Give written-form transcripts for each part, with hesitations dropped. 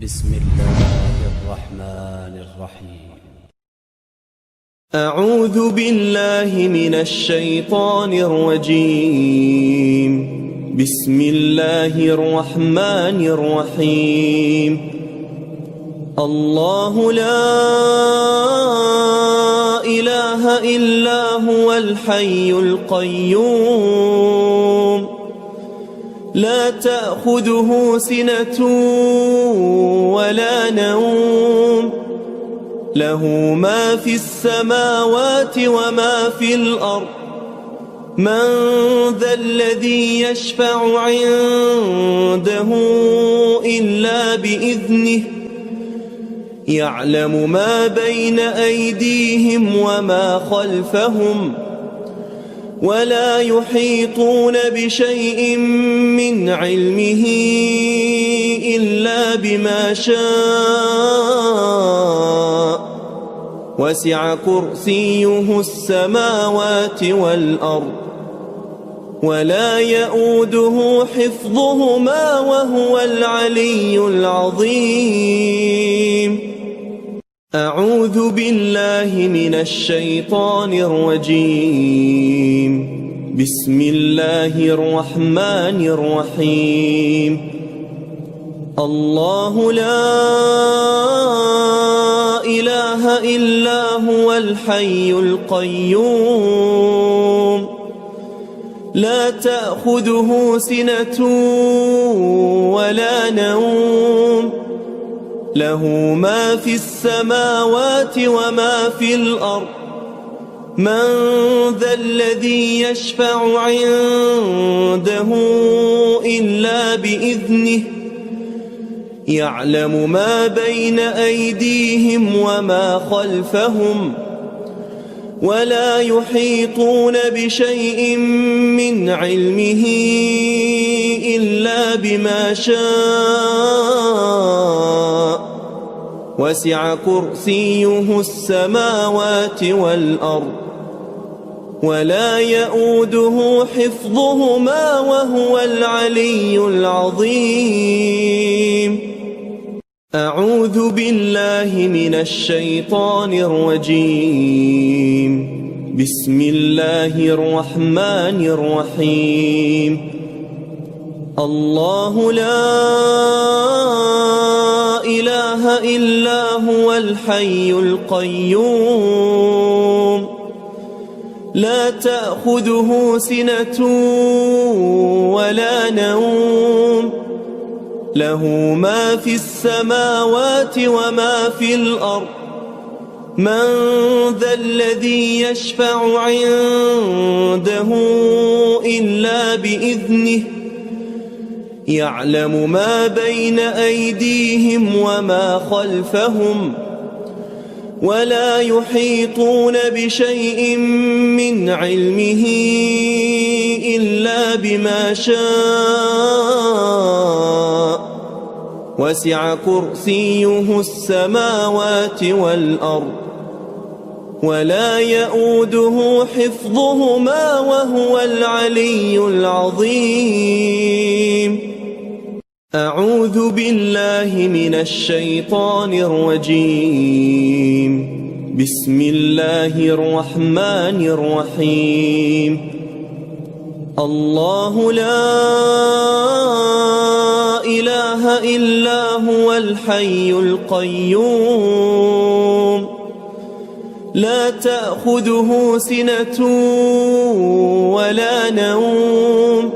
بسم الله الرحمن الرحيم. أعوذ بالله من الشيطان الرجيم. بسم الله الرحمن الرحيم. الله لا إله إلا هو الحي القيوم لا تأخذه سنة ولا نوم له ما في السماوات وما في الأرض من ذا الذي يشفع عنده إلا بإذنه يعلم ما بين أيديهم وما خلفهم ولا يحيطون بشيء من علمه إلا بما شاء وسع كرسيه السماوات والأرض ولا يؤوده حفظهما وهو العلي العظيم. أعوذ بالله من الشيطان الرجيم. بسم الله الرحمن الرحيم. الله لا إله إلا هو الحي القيوم لا تأخذه سنة ولا نوم له ما في السماوات وما في الأرض من ذا الذي يشفع عنده إلا بإذنه يعلم ما بين أيديهم وما خلفهم ولا يحيطون بشيء من علمه إلا بما شاء وسع كرسيه السماوات والأرض ولا يؤوده حفظهما وهو العلي العظيم. أعوذ بالله من الشيطان الرجيم. بسم الله الرحمن الرحيم. الله لا إله إلا هو الحي القيوم لا تأخذه سنة ولا نوم له ما في السماوات وما في الأرض من ذا الذي يشفع عنده إلا بإذنه يعلم ما بين أيديهم وما خلفهم ولا يحيطون بشيء من علمه إلا بما شاء وسع كرسيه السماوات والأرض ولا يؤوده حفظهما وهو العلي العظيم. أعوذ بالله من الشيطان الرجيم. بسم الله الرحمن الرحيم. الله لا إله إلا هو الحي القيوم لا تأخذه سنة ولا نوم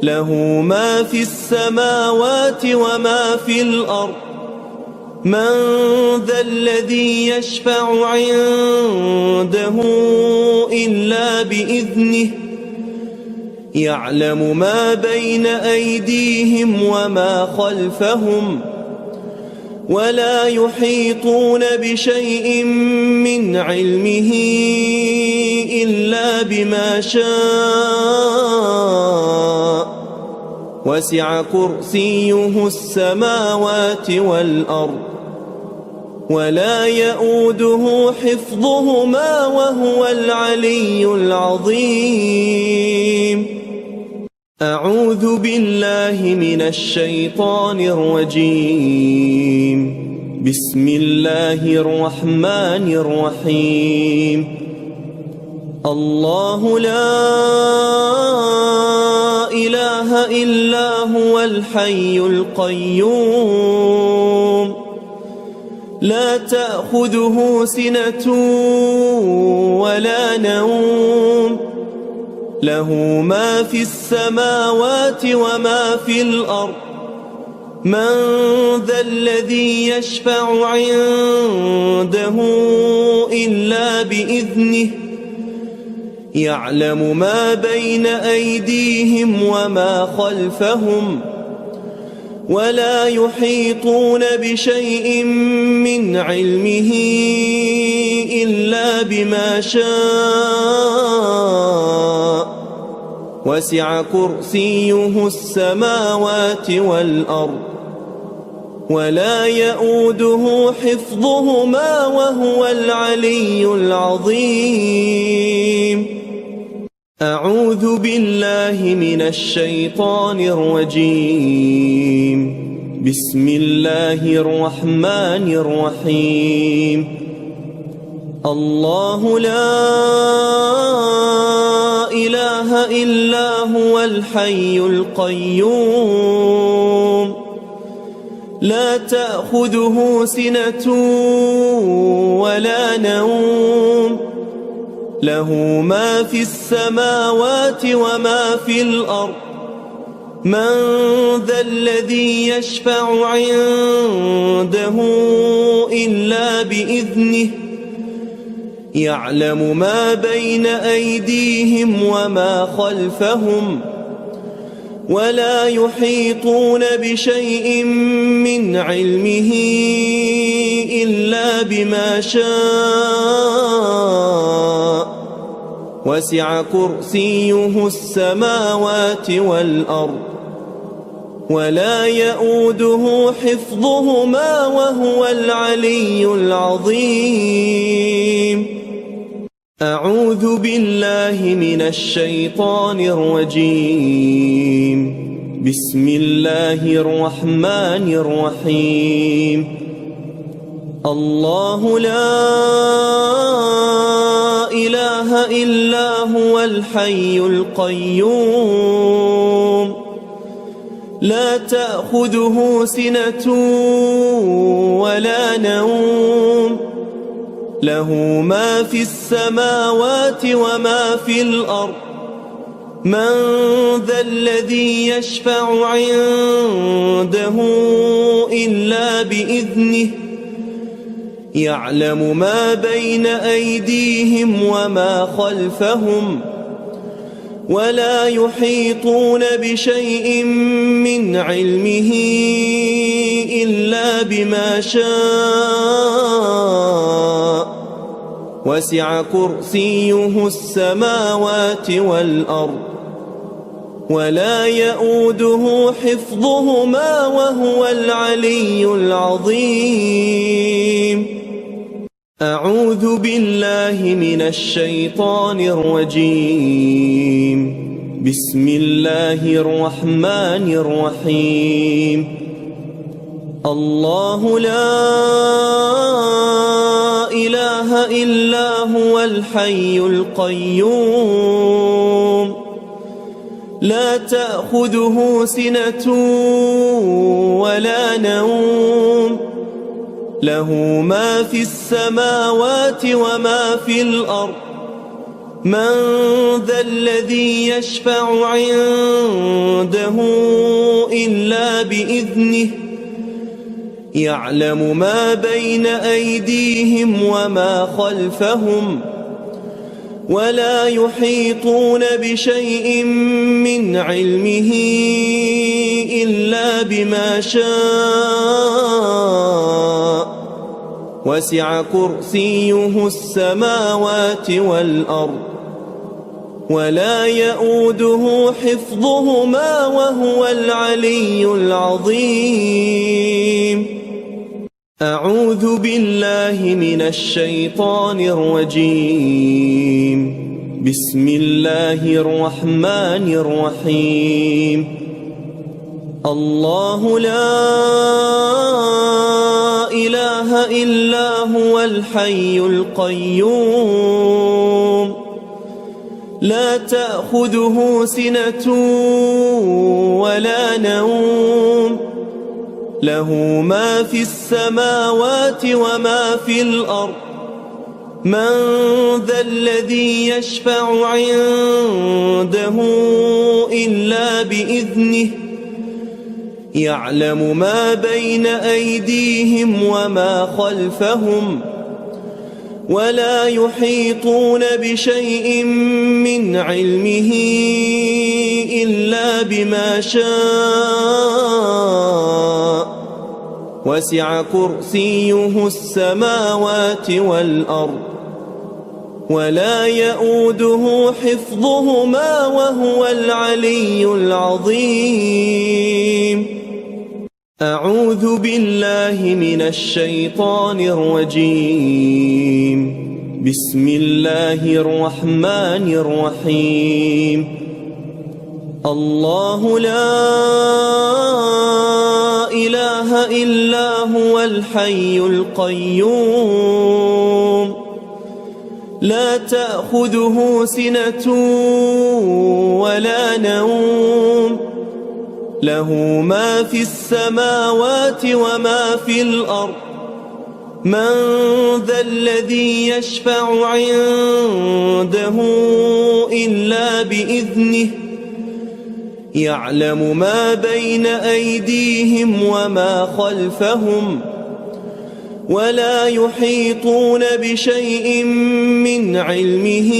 له ما في السماوات وما في الأرض من ذا الذي يشفع عنده إلا بإذنه يعلم ما بين أيديهم وما خلفهم ولا يحيطون بشيء من علمه إلا بما شاء وسع كرسيه السماوات والأرض ولا يؤوده حفظهما وهو العلي العظيم. أعوذ بالله من الشيطان الرجيم. بسم الله الرحمن الرحيم. الله لا إله إلا هو الحي القيوم لا تأخذه سنة ولا نوم له ما في السماوات وما في الأرض من ذا الذي يشفع عنده إلا بإذنه يعلم ما بين أيديهم وما خلفهم ولا يحيطون بشيء من علمه إلا بما شاء وسع كرسيه السماوات والأرض ولا يؤوده حفظهما وهو العلي العظيم. أعوذ بالله من الشيطان الرجيم. بسم الله الرحمن الرحيم. الله لا إله إلا هو الحي القيوم لا تأخذه سنة ولا نوم له ما في السماوات وما في الأرض من ذا الذي يشفع عنده إلا بإذنه يعلم ما بين أيديهم وما خلفهم ولا يحيطون بشيء من علمه إلا بما شاء وسع كرسيه السماوات والأرض ولا يؤوده حفظهما وهو العلي العظيم. أعوذ بالله من الشيطان الرجيم. بسم الله الرحمن الرحيم. الله لا إله إلا هو الحي القيوم لا تأخذه سنة ولا نوم له ما في السماوات وما في الأرض من ذا الذي يشفع عنده إلا بإذنه يعلم ما بين أيديهم وما خلفهم ولا يحيطون بشيء من علمه إلا بما شاء وسع كرسيه السماوات والأرض ولا يؤوده حفظهما وهو العلي العظيم. أعوذ بالله من الشيطان الرجيم. بسم الله الرحمن الرحيم. الله لا إله إلا هو الحي القيوم لا تأخذه سنة ولا نوم له ما في السماوات وما في الأرض من ذا الذي يشفع عنده إلا بإذنه يعلم ما بين أيديهم وما خلفهم ولا يحيطون بشيء من علمه إلا بما شاء وسع كرسيه السماوات والأرض ولا يؤوده حفظهما وهو العلي العظيم. أعوذ بالله من الشيطان الرجيم. بسم الله الرحمن الرحيم الله لا إله إلا هو الحي القيوم لا تأخذه سنة ولا نوم له ما في السماوات وما في الأرض من ذا الذي يشفع عنده إلا بإذنه يعلم ما بين أيديهم وما خلفهم ولا يحيطون بشيء من علمه إلا بما شاء وسع كرسيه السماوات والأرض ولا يؤوده حفظهما وهو العلي العظيم أعوذ بالله من الشيطان الرجيم بسم الله الرحمن الرحيم الله لا إله إلا هو الحي القيوم لا تأخذه سنة ولا نوم له ما في السماوات وما في الأرض من ذا الذي يشفع عنده إلا بإذنه يعلم ما بين أيديهم وما خلفهم ولا يحيطون بشيء من علمه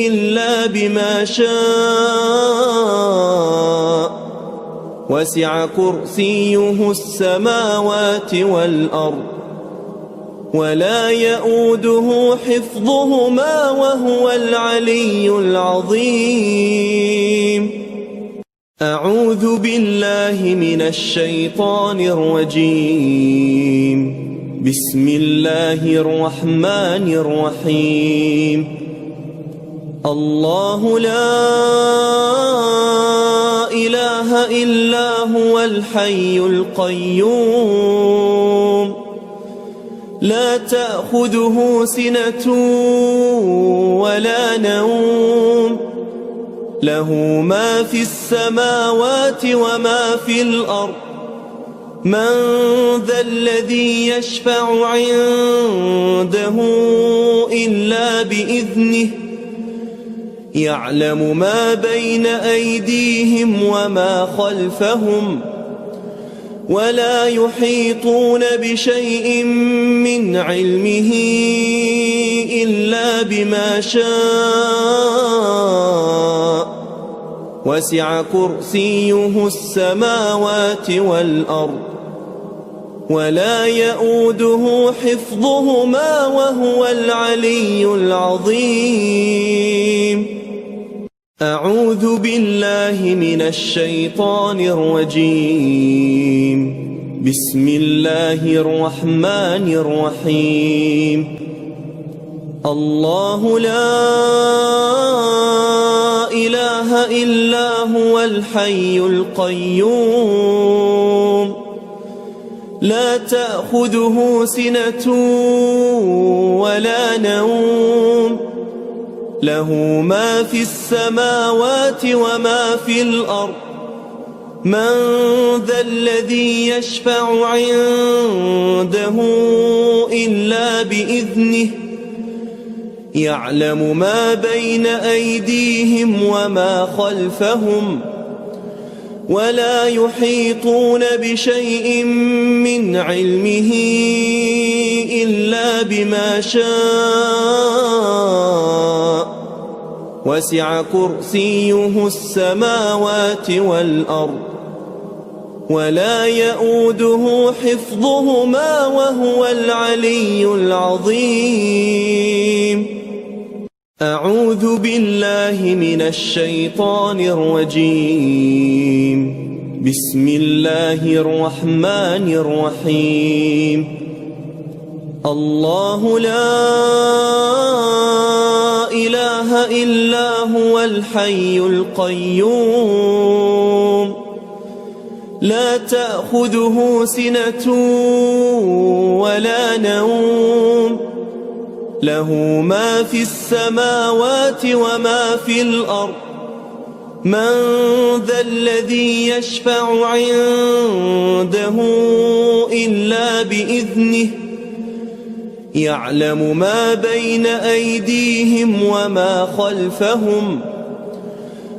إلا بما شاء وسع كرسيه السماوات والأرض ولا يؤوده حفظهما وهو العلي العظيم أعوذ بالله من الشيطان الرجيم بسم الله الرحمن الرحيم الله لا إله إلا هو الحي القيوم لا تأخذه سنة ولا نوم له ما في السماوات وما في الأرض من ذا الذي يشفع عنده إلا بإذنه يعلم ما بين أيديهم وما خلفهم ولا يحيطون بشيء من علمه إلا بما شاء وسع كرسيه السماوات والأرض ولا يؤوده حفظهما وهو العلي العظيم أعوذ بالله من الشيطان الرجيم بسم الله الرحمن الرحيم الله لا إله إلا هو الحي القيوم لا تأخذه سنة ولا نوم له ما في السماوات وما في الأرض من ذا الذي يشفع عنده إلا بإذنه يعلم ما بين أيديهم وما خلفهم ولا يحيطون بشيء من علمه إلا بما شاء وسع كرسيه السماوات والأرض ولا يؤوده حفظهما وهو العلي العظيم أعوذ بالله من الشيطان الرجيم بسم الله الرحمن الرحيم الله لا إله إلا هو الحي القيوم لا تأخذه سنة ولا نوم له ما في السماوات وما في الأرض من ذا الذي يشفع عنده إلا بإذنه يعلم ما بين أيديهم وما خلفهم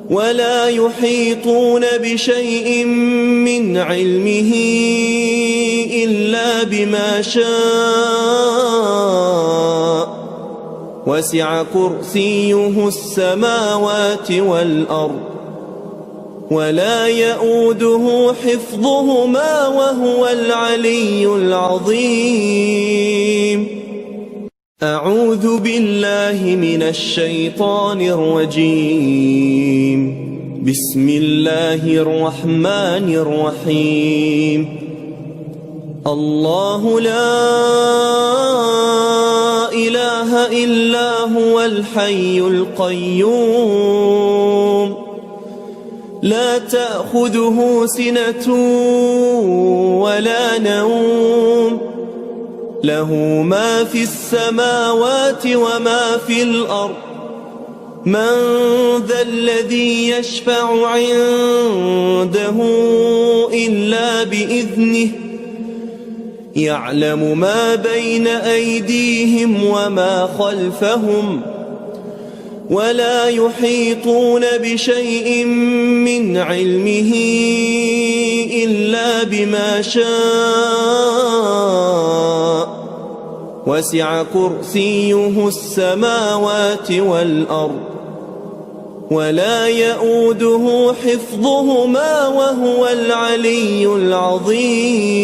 ولا يحيطون بشيء من علمه إلا بما شاء وسع كرسيه السماوات والأرض ولا يؤوده حفظهما وهو العلي العظيم أعوذ بالله من الشيطان الرجيم بسم الله الرحمن الرحيم الله لا إله إلا هو الحي القيوم لا تأخذه سنة ولا نوم له ما في السماوات وما في الأرض من ذا الذي يشفع عنده إلا بإذنه يعلم ما بين أيديهم وما خلفهم ولا يحيطون بشيء من علمه إلا بما شاء وسع كرسيه السماوات والأرض ولا يؤوده حفظهما وهو العلي العظيم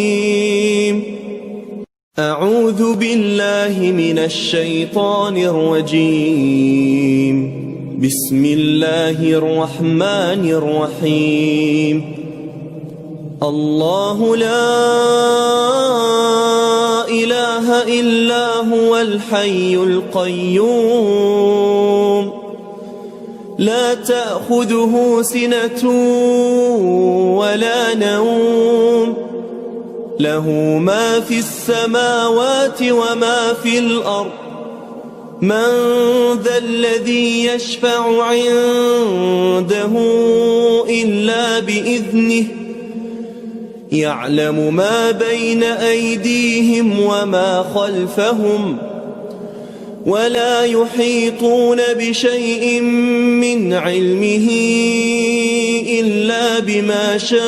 أعوذ بالله من الشيطان الرجيم بسم الله الرحمن الرحيم الله لا إله إلا هو الحي القيوم لا تأخذه سنة ولا نوم له ما في السماوات وما في الأرض من ذا الذي يشفع عنده إلا بإذنه يعلم ما بين أيديهم وما خلفهم ولا يحيطون بشيء من علمه إلا بما شاء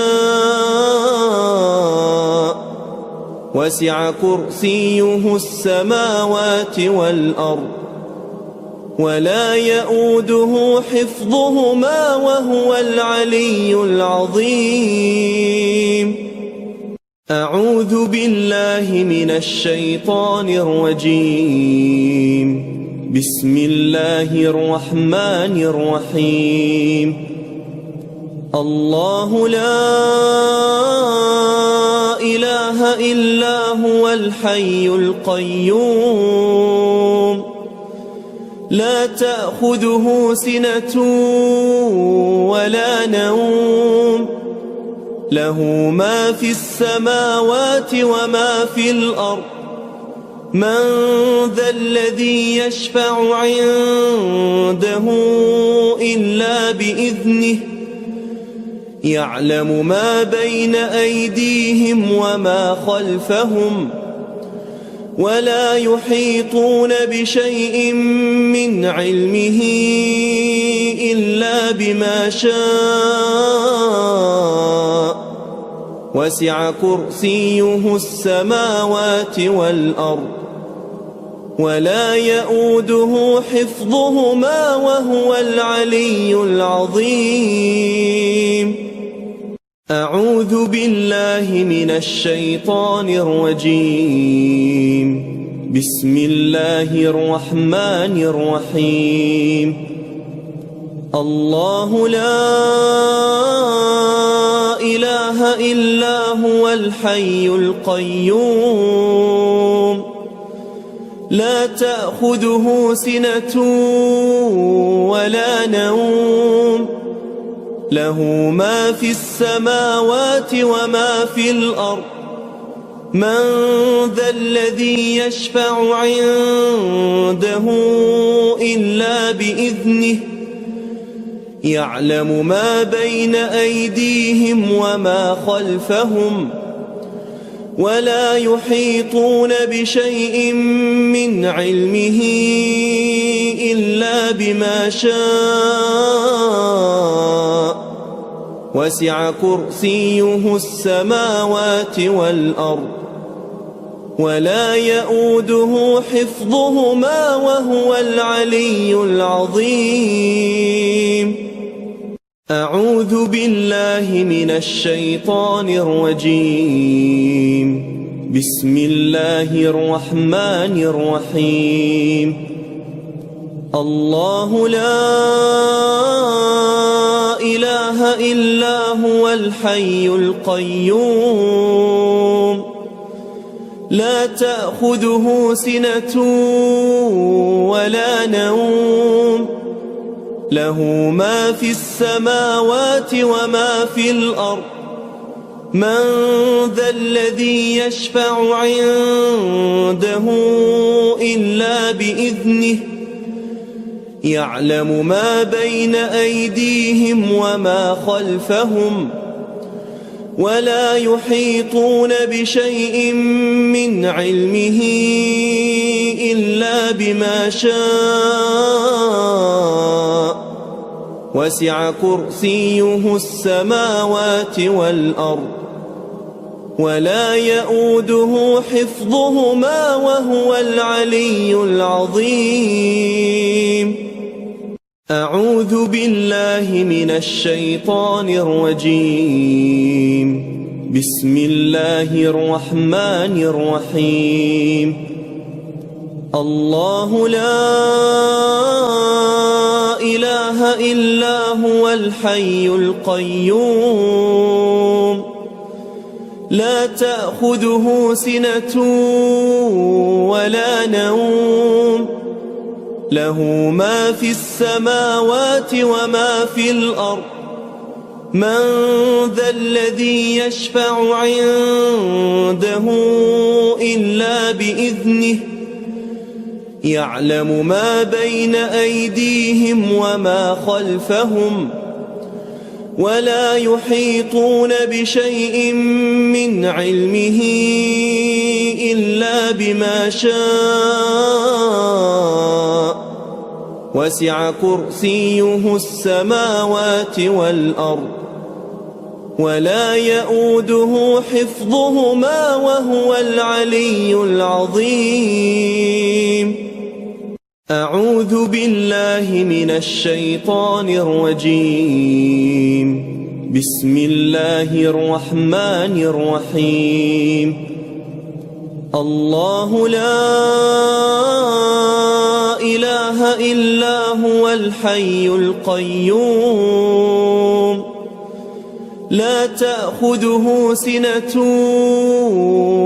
وسع كرسيه السماوات والأرض ولا يؤوده حفظهما وهو العلي العظيم أعوذ بالله من الشيطان الرجيم بسم الله الرحمن الرحيم الله لا إله إلا هو الحي القيوم لا تأخذه سنة ولا نوم له ما في السماوات وما في الأرض من ذا الذي يشفع عنده إلا بإذنه يعلم ما بين أيديهم وما خلفهم ولا يحيطون بشيء من علمه إلا بما شاء وسع كرسيه السماوات والأرض ولا يؤوده حفظهما وهو العلي العظيم أعوذ بالله من الشيطان الرجيم بسم الله الرحمن الرحيم الله لا إله إلا هو الحي القيوم لا تأخذه سنة ولا نوم له ما في السماوات وما في الأرض من ذا الذي يشفع عنده إلا بإذنه يعلم ما بين أيديهم وما خلفهم ولا يحيطون بشيء من علمه إلا بما شاء وسع كرسيه السماوات والأرض ولا يؤوده حفظهما وهو العلي العظيم أعوذ بالله من الشيطان الرجيم بسم الله الرحمن الرحيم الله لا إله إلا هو الحي القيوم لا تأخذه سنة ولا نوم له ما في السماوات وما في الأرض من ذا الذي يشفع عنده إلا بإذنه يعلم ما بين أيديهم وما خلفهم ولا يحيطون بشيء من علمه إلا بما شاء وسع كرسيه السماوات والأرض ولا يؤوده حفظهما وهو العلي العظيم. أعوذ بالله من الشيطان الرجيم. بسم الله الرحمن الرحيم. الله لا إله إلا هو الحي القيوم لا تأخذه سنة ولا نوم له ما في السماوات وما في الأرض من ذا الذي يشفع عنده إلا بإذنه يعلم ما بين أيديهم وما خلفهم ولا يحيطون بشيء من علمه إلا بما شاء وسع كرسيه السماوات والأرض ولا يؤوده حفظهما وهو العلي العظيم. أعوذ بالله من الشيطان الرجيم. بسم الله الرحمن الرحيم. الله لا إله إلا هو الحي القيوم لا تأخذه سنة ولا نوم له ما في السماوات وما في الأرض من ذا الذي يشفع عنده إلا بإذنه يعلم ما بين أيديهم وما خلفهم ولا يحيطون بشيء من علمه إلا بما شاء وسع كرسيه السماوات والأرض ولا يؤوده حفظهما وهو العلي العظيم. أعوذ بالله من الشيطان الرجيم. بسم الله الرحمن الرحيم. الله لا إله إلا هو الحي القيوم لا تأخذه سنة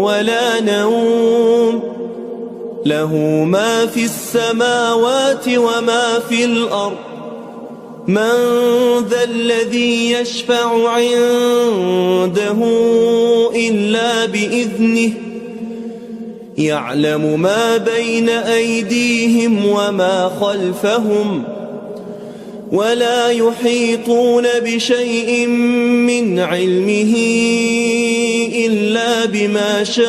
ولا نوم له ما في السماوات وما في الأرض من ذا الذي يشفع عنده إلا بإذنه يعلم ما بين أيديهم وما خلفهم ولا يحيطون بشيء من علمه إلا بما شاء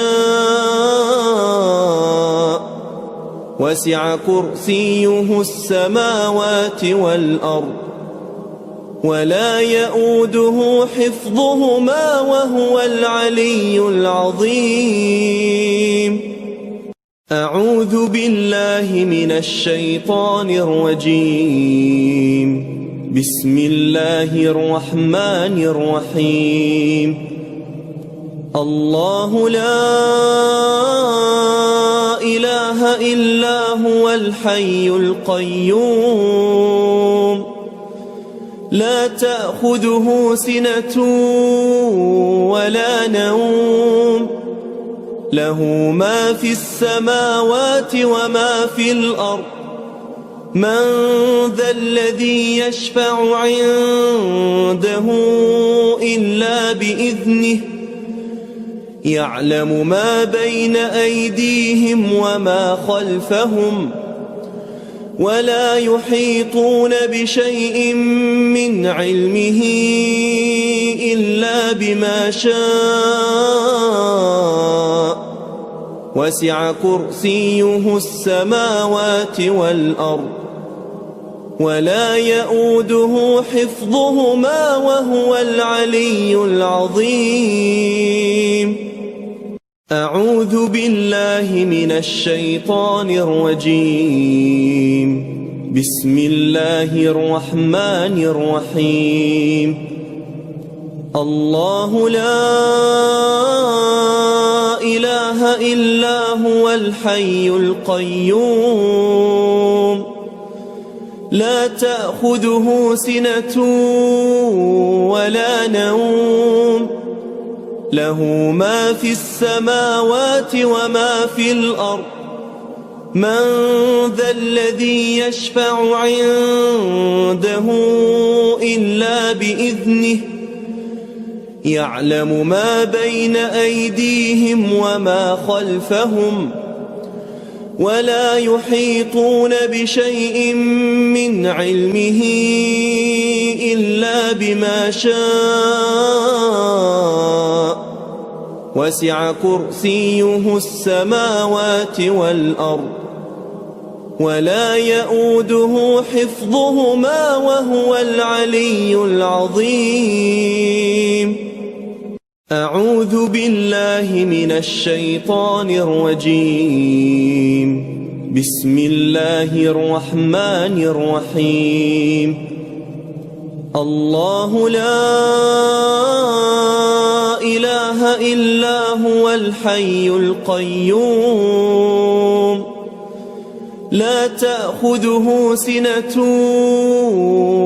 وسع كرسيه السماوات والأرض ولا يؤوده حفظهما وهو العلي العظيم. أعوذ بالله من الشيطان الرجيم. بسم الله الرحمن الرحيم. الله لا إله إلا هو الحي القيوم لا تأخذه سنة ولا نوم له ما في السماوات وما في الأرض من ذا الذي يشفع عنده إلا بإذنه يعلم ما بين أيديهم وما خلفهم ولا يحيطون بشيء من علمه إلا بما شاء وسع كرسيه السماوات والأرض ولا يؤوده حفظهما وهو العلي العظيم. أعوذ بالله من الشيطان الرجيم. بسم الله الرحمن الرحيم. الله لا إله إلا هو الحي القيوم لا تأخذه سنة ولا نوم له ما في السماوات وما في الأرض من ذا الذي يشفع عنده إلا بإذنه يعلم ما بين أيديهم وما خلفهم ولا يحيطون بشيء من علمه إلا بما شاء وسع كرسيه السماوات والأرض ولا يؤوده حفظهما وهو العلي العظيم. أعوذ بالله من الشيطان الرجيم. بسم الله الرحمن الرحيم. الله لا إله إلا هو الحي القيوم لا تأخذه سنة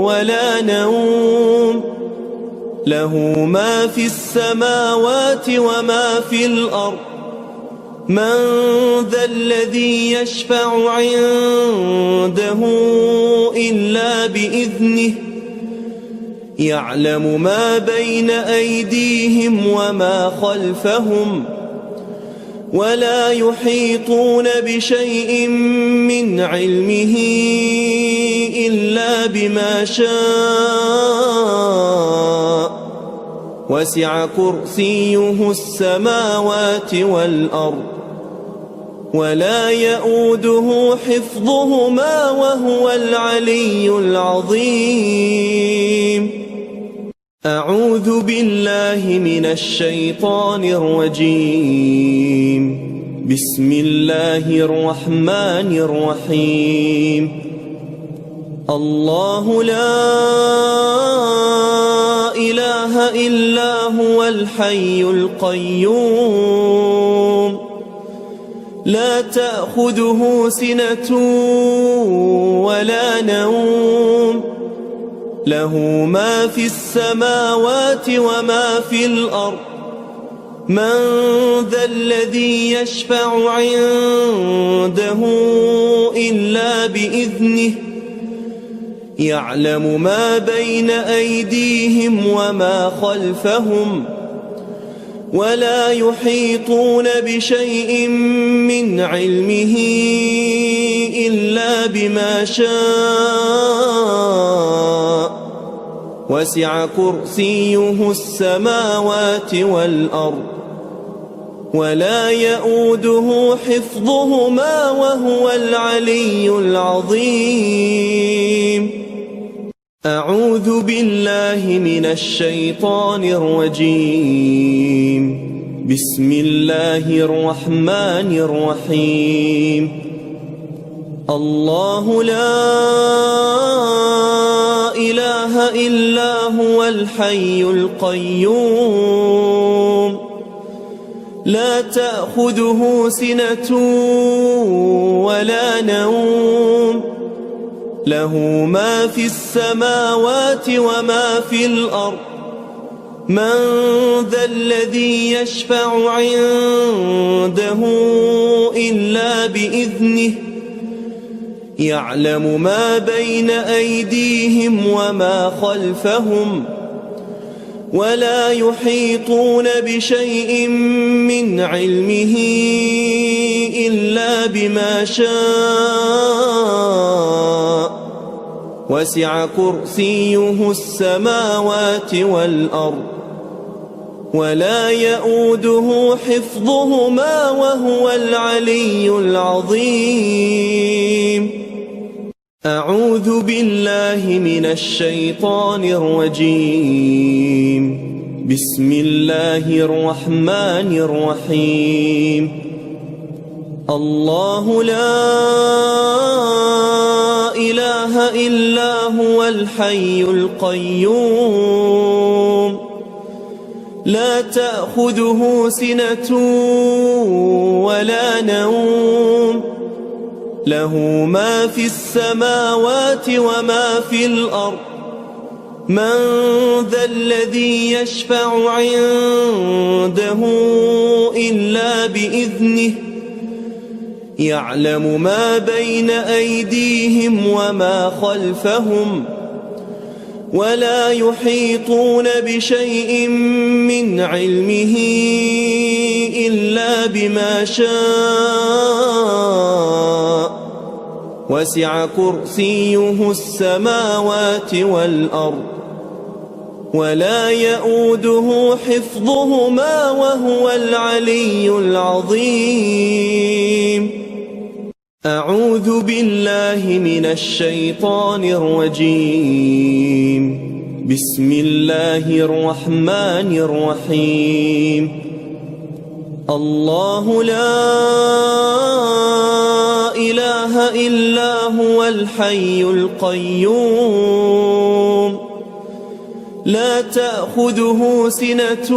ولا نوم له ما في السماوات وما في الأرض من ذا الذي يشفع عنده إلا بإذنه يعلم ما بين أيديهم وما خلفهم ولا يحيطون بشيء من علمه إلا بما شاء وسع كرسيه السماوات والأرض ولا يؤوده حفظهما وهو العلي العظيم. أعوذ بالله من الشيطان الرجيم. بسم الله الرحمن الرحيم. الله لا إله إلا هو الحي القيوم لا تأخذه سنة ولا نوم له ما في السماوات وما في الأرض من ذا الذي يشفع عنده إلا بإذنه يعلم ما بين أيديهم وما خلفهم ولا يحيطون بشيء من علمه إلا بما شاء وسع كرسيه السماوات والأرض ولا يؤوده حفظهما وهو العلي العظيم. أعوذ بالله من الشيطان الرجيم. بسم الله الرحمن الرحيم. الله لا إله إلا هو الحي القيوم لا تأخذه سنة ولا نوم له ما في السماوات وما في الأرض من ذا الذي يشفع عنده عنده إلا بإذنه يعلم ما بين أيديهم وما خلفهم ولا يحيطون بشيء من علمه إلا بما شاء وسع كرسيه السماوات والأرض ولا يؤوده حفظهما وهو العلي العظيم. أعوذ بالله من الشيطان الرجيم. بسم الله الرحمن الرحيم. الله لا إله إلا هو الحي القيوم لا تأخذه سنة ولا نوم له ما في السماوات وما في الأرض من ذا الذي يشفع عنده إلا بإذنه يعلم ما بين أيديهم وما خلفهم ولا يحيطون بشيء من علمه إلا بما شاء وسع كرسيه السماوات والأرض ولا يؤوده حفظهما وهو العلي العظيم. أعوذ بالله من الشيطان الرجيم. بسم الله الرحمن الرحيم. الله لا إله إلا هو الحي القيوم لا تأخذه سنة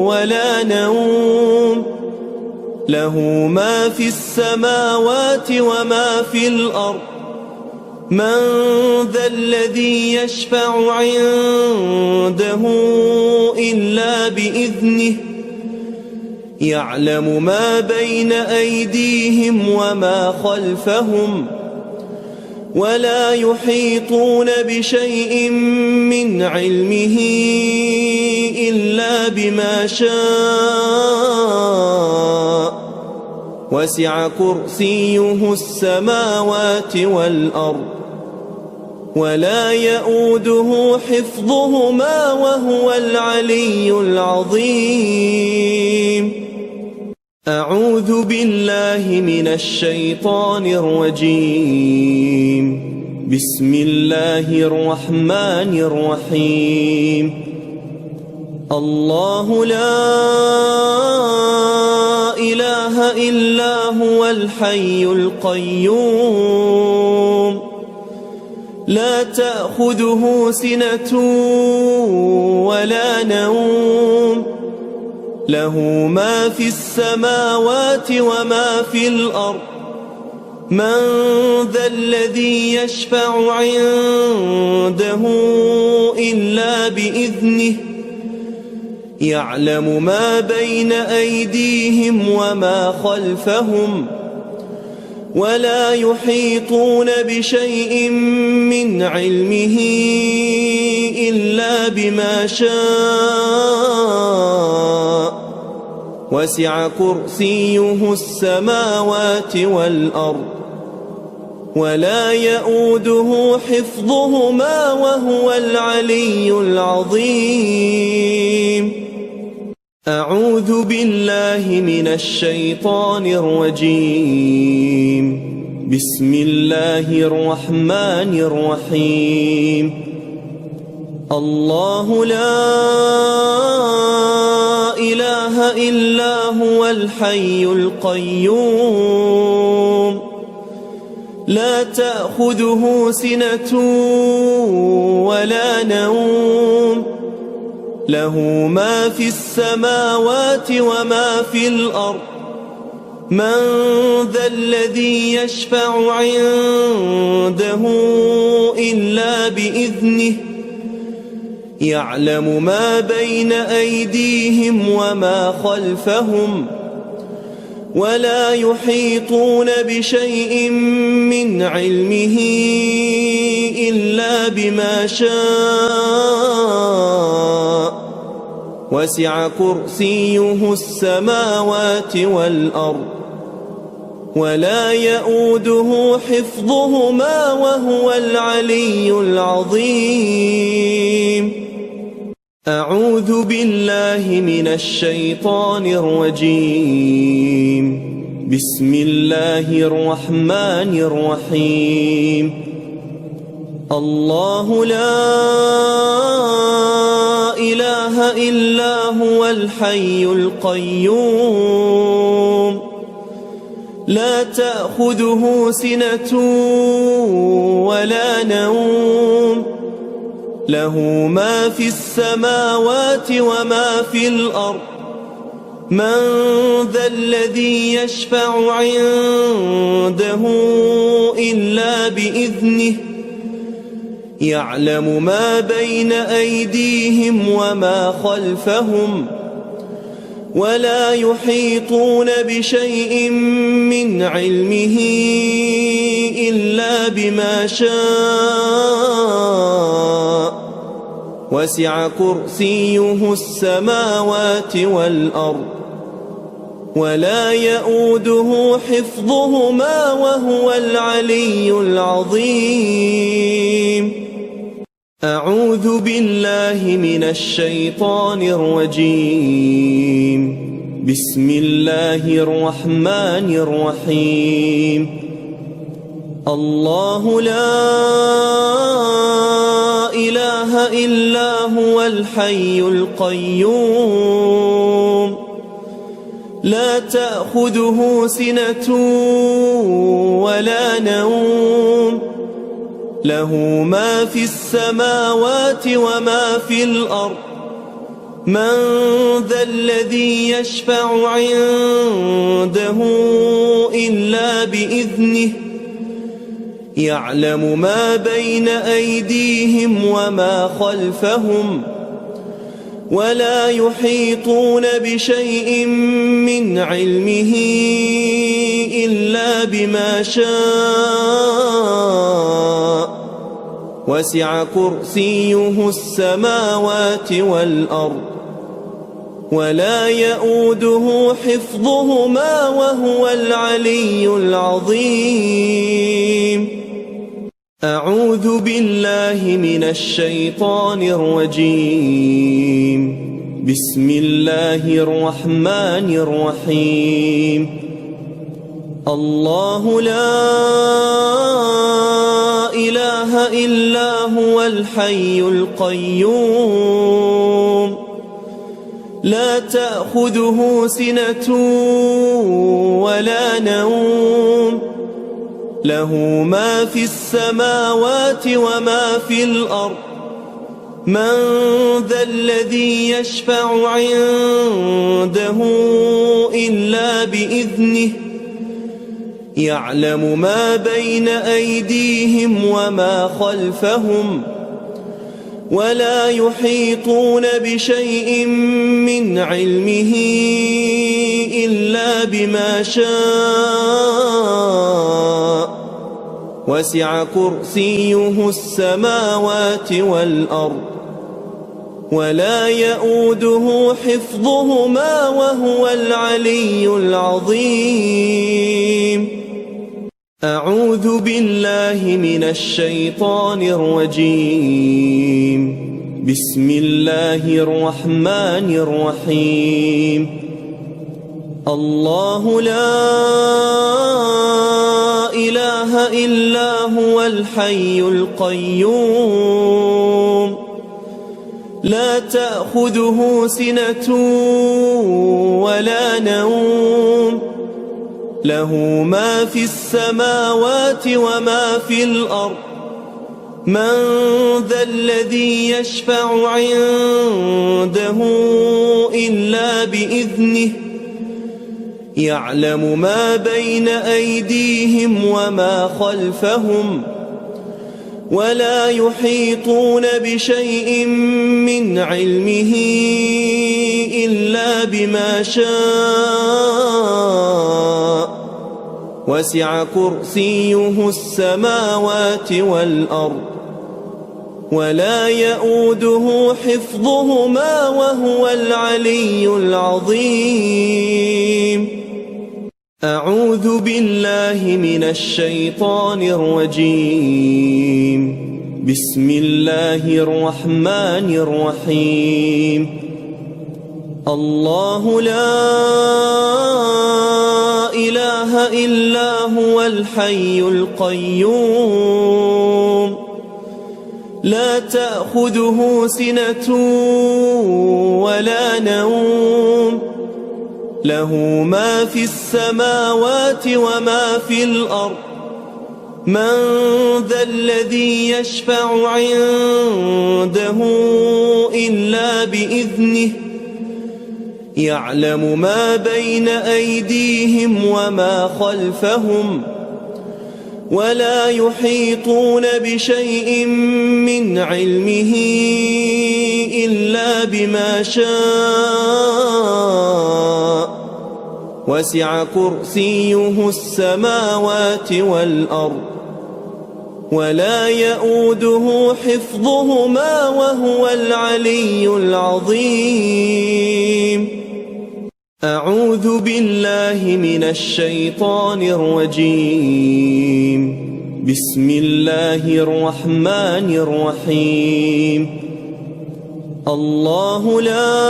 ولا نوم له ما في السماوات وما في الأرض من ذا الذي يشفع عنده إلا بإذنه يعلم ما بين أيديهم وما خلفهم ولا يحيطون بشيء من علمه إلا بما شاء وسع كرسيه السماوات والأرض ولا يؤوده حفظهما وهو العلي العظيم. أعوذ بالله من الشيطان الرجيم. بسم الله الرحمن الرحيم. الله لا إله إلا هو الحي القيوم لا تأخذه سنة ولا نوم له ما في السماوات وما في الأرض من ذا الذي يشفع عنده إلا بإذنه يعلم ما بين أيديهم وما خلفهم ولا يحيطون بشيء من علمه إلا بما شاء وسع كرسيه السماوات والأرض ولا يؤوده حفظهما وهو العلي العظيم. أعوذ بالله من الشيطان الرجيم. بسم الله الرحمن الرحيم. الله لا إله إلا هو الحي القيوم لا تأخذه سنة ولا نوم له ما في السماوات وما في الأرض من ذا الذي يشفع عنده إلا بإذنه يعلم ما بين أيديهم وما خلفهم ولا يحيطون بشيء من علمه إلا بما شاء وسع كرسيه السماوات والأرض ولا يؤوده حفظهما وهو العلي العظيم. أعوذ بالله من الشيطان الرجيم. بسم الله الرحمن الرحيم. الله لا إله إلا هو الحي القيوم لا تأخذه سنة ولا نوم له ما في السماوات وما في الأرض من ذا الذي يشفع عنده إلا بإذنه يعلم ما بين أيديهم وما خلفهم ولا يحيطون بشيء من علمه إلا بما شاء وسع كرسيه السماوات والأرض ولا يؤوده حفظهما وهو العلي العظيم. أعوذ بالله من الشيطان الرجيم. بسم الله الرحمن الرحيم. الله لا إله إلا هو الحي القيوم لا تأخذه سنة ولا نوم له ما في السماوات وما في الأرض من ذا الذي يشفع عنده إلا بإذنه يعلم ما بين أيديهم وما خلفهم ولا يحيطون بشيء من علمه إلا بما شاء وسع كرسيه السماوات والأرض ولا يؤوده حفظهما وهو العلي العظيم. أعوذ بالله من الشيطان الرجيم. بسم الله الرحمن الرحيم. الله لا إله إلا هو الحي القيوم لا تأخذه سنة ولا نوم له ما في السماوات وما في الأرض من ذا الذي يشفع عنده إلا بإذنه يعلم ما بين أيديهم وما خلفهم ولا يحيطون بشيء من علمه إلا بما شاء وسع كرسيه السماوات والأرض ولا يؤوده حفظهما وهو العلي العظيم. أعوذ بالله من الشيطان الرجيم. بسم الله الرحمن الرحيم. الله لا إله إلا هو الحي القيوم لا تأخذه سنة ولا نوم له ما في السماوات وما في الأرض من ذا الذي يشفع عنده إلا بإذنه يعلم ما بين أيديهم وما خلفهم ولا يحيطون بشيء من علمه إلا بما شاء وسع كرسيه السماوات والأرض ولا يؤوده حفظهما وهو العلي العظيم. أعوذ بالله من الشيطان الرجيم. بسم الله الرحمن الرحيم. الله لا إله إلا هو الحي القيوم لا تأخذه سنة ولا نوم له ما في السماوات وما في الأرض من ذا الذي يشفع عنده إلا بإذنه يعلم ما بين أيديهم وما خلفهم ولا يحيطون بشيء من علمه إلا بما شاء وسع كرسيه السماوات والأرض ولا يؤوده حفظهما وهو العلي العظيم. أعوذ بالله من الشيطان الرجيم. بسم الله الرحمن الرحيم. الله لا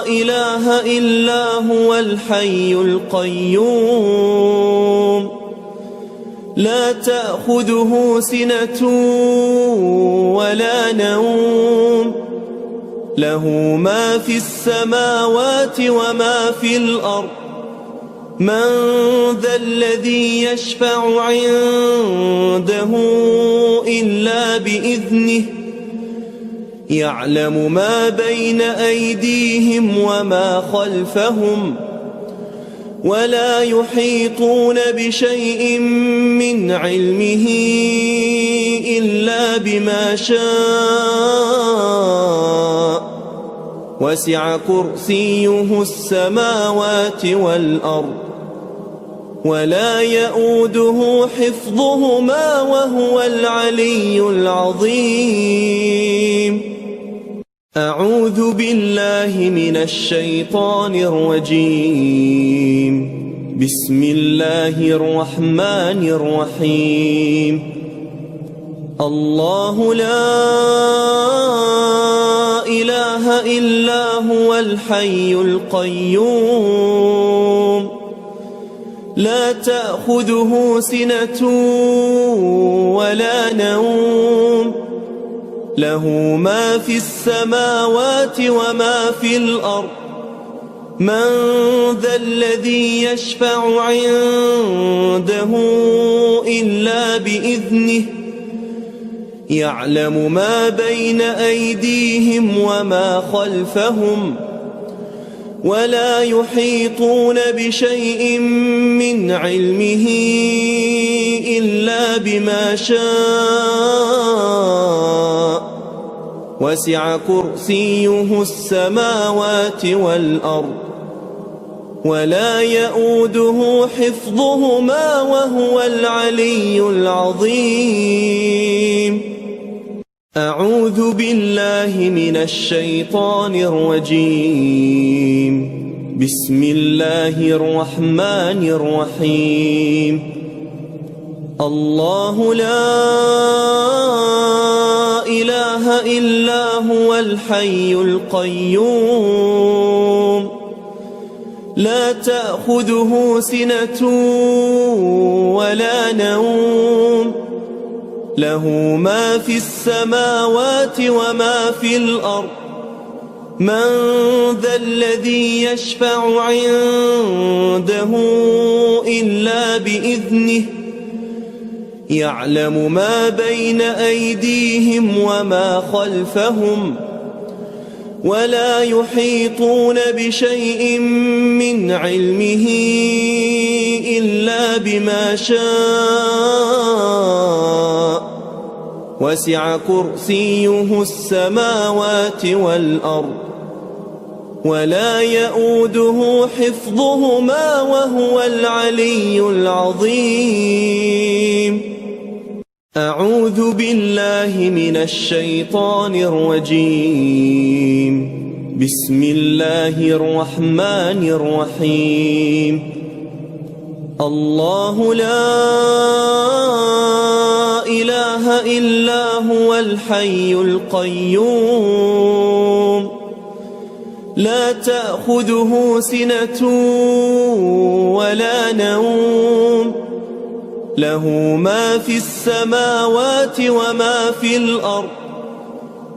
إله إلا هو الحي القيوم لا تأخذه سنة ولا نوم له ما في السماوات وما في الأرض من ذا الذي يشفع عنده إلا بإذنه يعلم ما بين أيديهم وما خلفهم ولا يحيطون بشيء من علمه إلا بما شاء وسع كرسيه السماوات والأرض ولا يؤوده حفظهما وهو العلي العظيم. أعوذ بالله من الشيطان الرجيم. بسم الله الرحمن الرحيم. الله لا إله إلا هو الحي القيوم لا تأخذه سنة ولا نوم له ما في السماوات وما في الأرض من ذا الذي يشفع عنده إلا بإذنه يعلم ما بين أيديهم وما خلفهم ولا يحيطون بشيء من علمه إلا بما شاء وسع كرسيه السماوات والأرض ولا يؤوده حفظهما وهو العلي العظيم. أعوذ بالله من الشيطان الرجيم. بسم الله الرحمن الرحيم. الله لا إله إلا هو الحي القيوم لا تأخذه سنة ولا نوم له ما في السماوات وما في الأرض من ذا الذي يشفع عنده إلا بإذنه يعلم ما بين أيديهم وما خلفهم ولا يحيطون بشيء من علمه إلا بما شاء وسع كرسيه السماوات والأرض ولا يؤوده حفظهما وهو العلي العظيم. أعوذ بالله من الشيطان الرجيم. بسم الله الرحمن الرحيم. الله لا إله إلا هو الحي القيوم لا تأخذه سنة ولا نوم له ما في السماوات وما في الأرض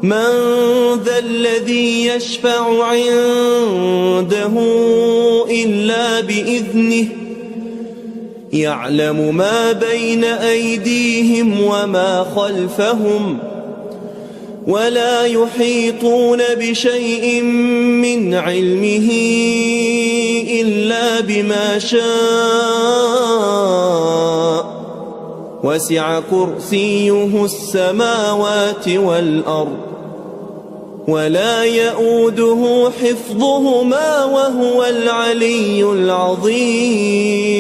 من ذا الذي يشفع عنده إلا بإذنه يعلم ما بين أيديهم وما خلفهم ولا يحيطون بشيء من علمه إلا بما شاء وسع كرسيه السماوات والأرض ولا يؤوده حفظهما وهو العلي العظيم.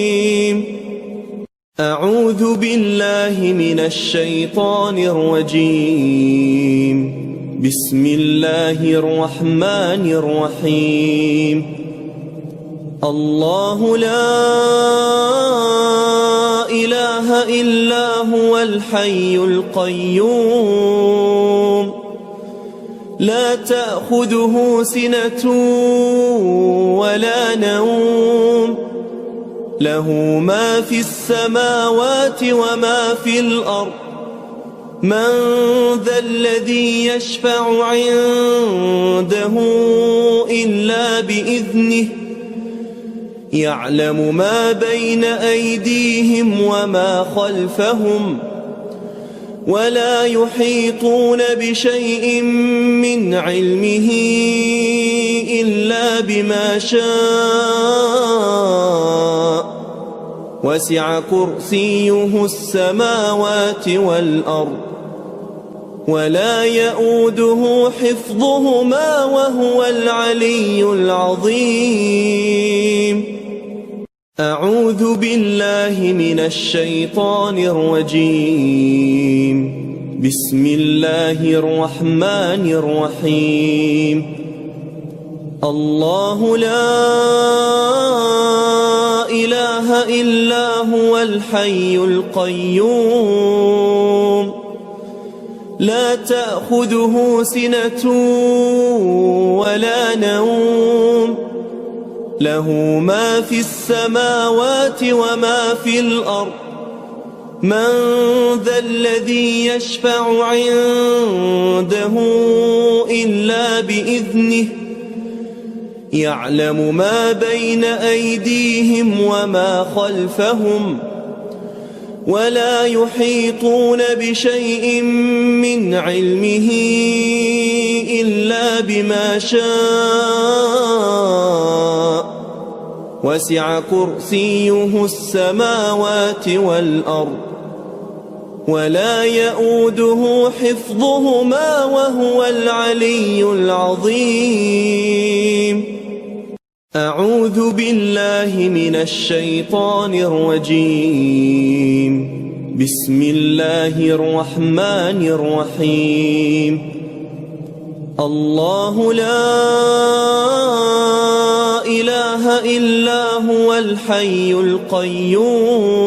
أعوذ بالله من الشيطان الرجيم. بسم الله الرحمن الرحيم. الله لا إله إلا هو الحي القيوم لا تأخذه سنة ولا نوم له ما في السماوات وما في الأرض من ذا الذي يشفع عنده إلا بإذنه يعلم ما بين أيديهم وما خلفهم ولا يحيطون بشيء من علمه إلا بما شاء وسع كرسيه السماوات والأرض ولا يؤوده حفظهما وهو العلي العظيم. أعوذ بالله من الشيطان الرجيم. بسم الله الرحمن الرحيم. الله لا إله إلا هو الحي القيوم لا تأخذه سنة ولا نوم له ما في السماوات وما في الأرض من ذا الذي يشفع عنده إلا بإذنه يعلم ما بين أيديهم وما خلفهم ولا يحيطون بشيء من علمه إلا بما شاء وسع كرسيه السماوات والأرض ولا يؤوده حفظهما وهو العلي العظيم. أعوذ بالله من الشيطان الرجيم. بسم الله الرحمن الرحيم. الله لا إله إلا هو الحي القيوم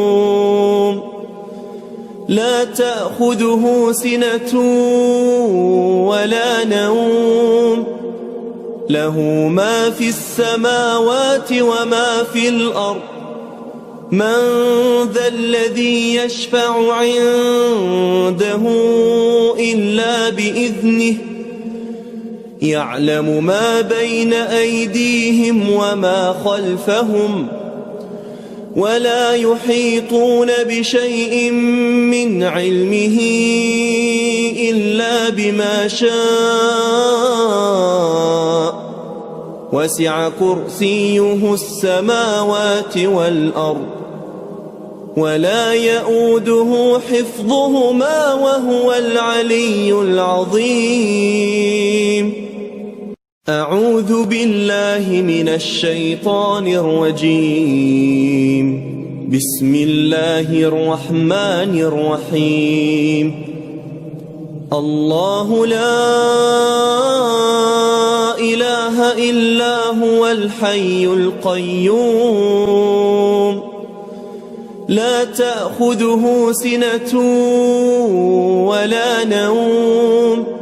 لا تأخذه سنة ولا نوم له ما في السماوات وما في الأرض من ذا الذي يشفع عنده إلا بإذنه يعلم ما بين أيديهم وما خلفهم ولا يحيطون بشيء من علمه إلا بما شاء وسع كرسيه السماوات والأرض ولا يؤوده حفظهما وهو العلي العظيم. أعوذ بالله من الشيطان الرجيم. بسم الله الرحمن الرحيم. الله لا إله إلا هو الحي القيوم لا تأخذه سنة ولا نوم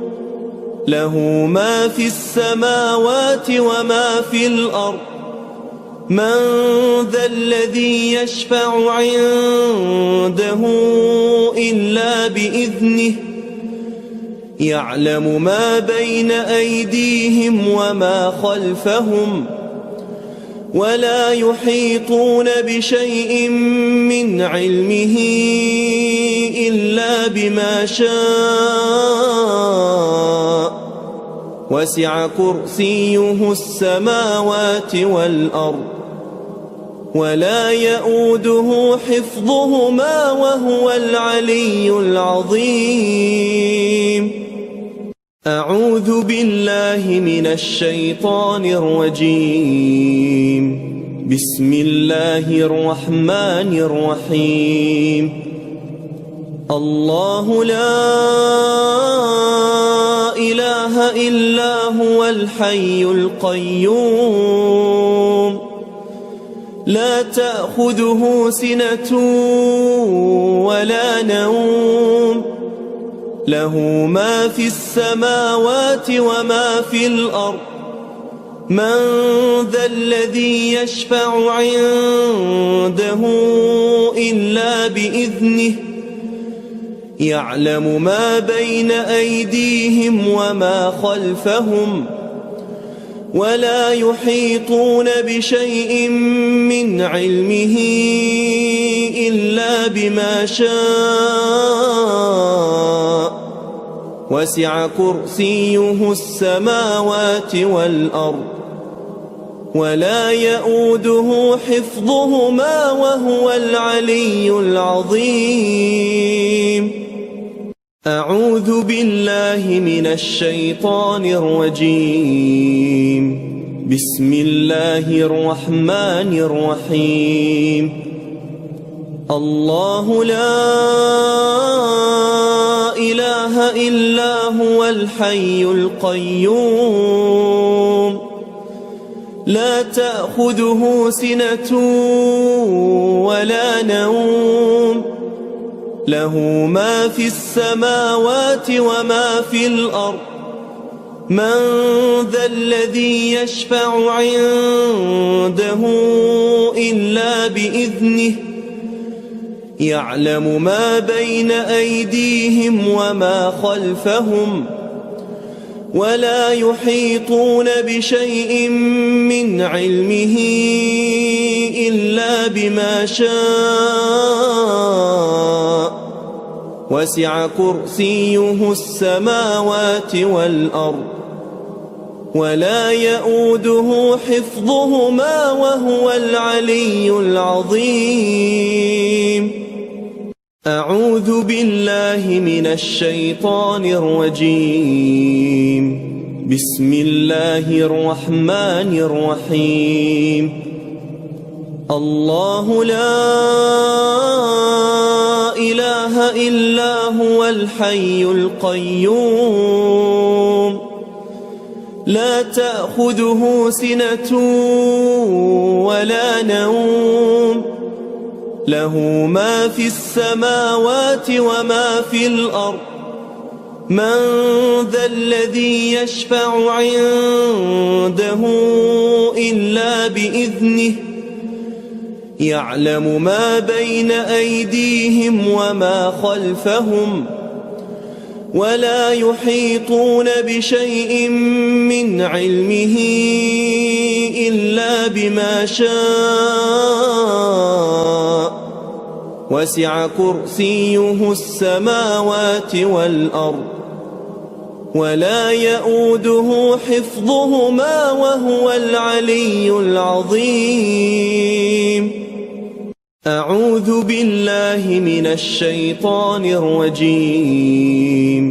له ما في السماوات وما في الأرض من ذا الذي يشفع عنده إلا بإذنه يعلم ما بين أيديهم وما خلفهم ولا يحيطون بشيء من علمه إلا بما شاء وسع كرسيه السماوات والأرض ولا يؤوده حفظهما وهو العلي العظيم. أعوذ بالله من الشيطان الرجيم. بسم الله الرحمن الرحيم. الله لا إله إلا هو الحي القيوم لا تأخذه سنة ولا نوم له ما في السماوات وما في الأرض من ذا الذي يشفع عنده إلا بإذنه يعلم ما بين أيديهم وما خلفهم ولا يحيطون بشيء من علمه إلا بما شاء وسع كرسيه السماوات والأرض ولا يؤوده حفظهما وهو العلي العظيم. أعوذ بالله من الشيطان الرجيم. بسم الله الرحمن الرحيم. الله لا إله إلا هو الحي القيوم لا تأخذه سنة ولا نوم له ما في السماوات وما في الأرض من ذا الذي يشفع عنده إلا بإذنه يعلم ما بين أيديهم وما خلفهم ولا يحيطون بشيء من علمه إلا بما شاء وسع كرسيه السماوات والأرض ولا يؤوده حفظهما وهو العلي العظيم. أعوذ بالله من الشيطان الرجيم. بسم الله الرحمن الرحيم. الله لا إله إلا هو الحي القيوم لا تأخذه سنة ولا نوم له ما في السماوات وما في الأرض من ذا الذي يشفع عنده إلا بإذنه يعلم ما بين أيديهم وما خلفهم ولا يحيطون بشيء من علمه إلا بما شاء وسع كرسيه السماوات والأرض ولا يؤوده حفظهما وهو العلي العظيم. أعوذ بالله من الشيطان الرجيم.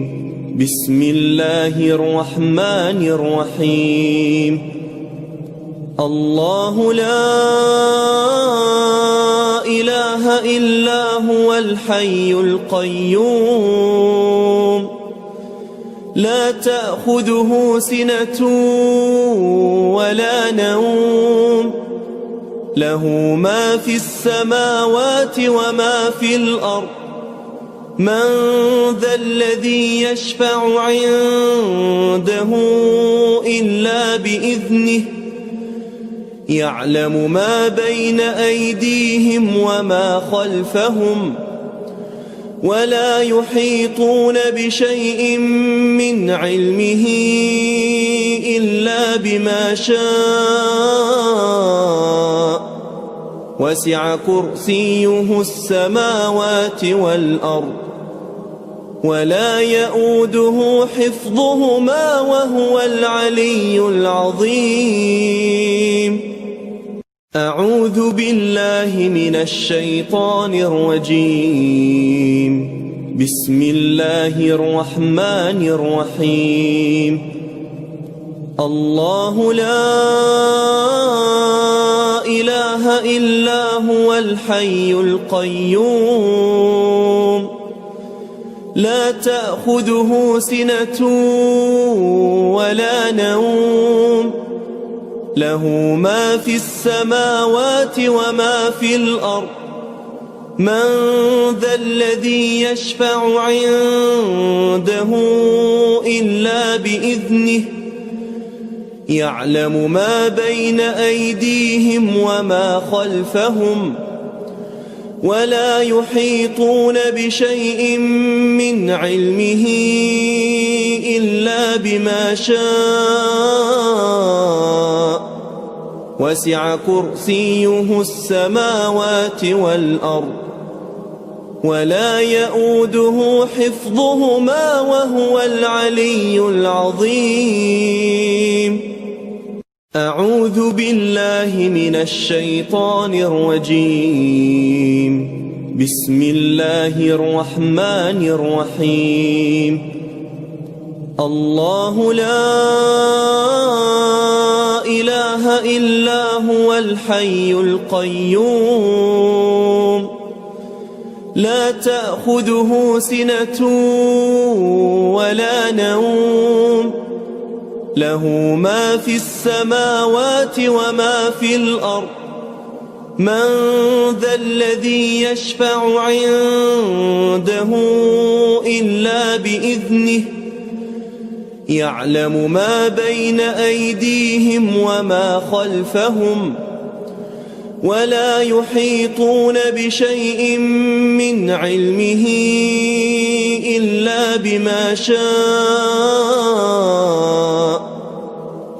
بسم الله الرحمن الرحيم الله لا إله إلا هو الحي القيوم لا تأخذه سنة ولا نوم له ما في السماوات وما في الأرض من ذا الذي يشفع عنده إلا بإذنه يعلم ما بين أيديهم وما خلفهم ولا يحيطون بشيء من علمه إلا بما شاء وسع كرسيه السماوات والأرض ولا يؤوده حفظهما وهو العلي العظيم أعوذ بالله من الشيطان الرجيم بسم الله الرحمن الرحيم الله لا إله إلا هو الحي القيوم لا تأخذه سنة ولا نوم له ما في السماوات وما في الأرض من ذا الذي يشفع عنده إلا بإذنه يعلم ما بين أيديهم وما خلفهم ولا يحيطون بشيء من علمه إلا بما شاء وسع كرسيه السماوات والأرض ولا يؤوده حفظهما وهو العلي العظيم أعوذ بالله من الشيطان الرجيم بسم الله الرحمن الرحيم الله لا إله إلا هو الحي القيوم لا تأخذه سنة ولا نوم له ما في السماوات وما في الأرض من ذا الذي يشفع عنده إلا بإذنه يعلم ما بين أيديهم وما خلفهم ولا يحيطون بشيء من علمه إلا بما شاء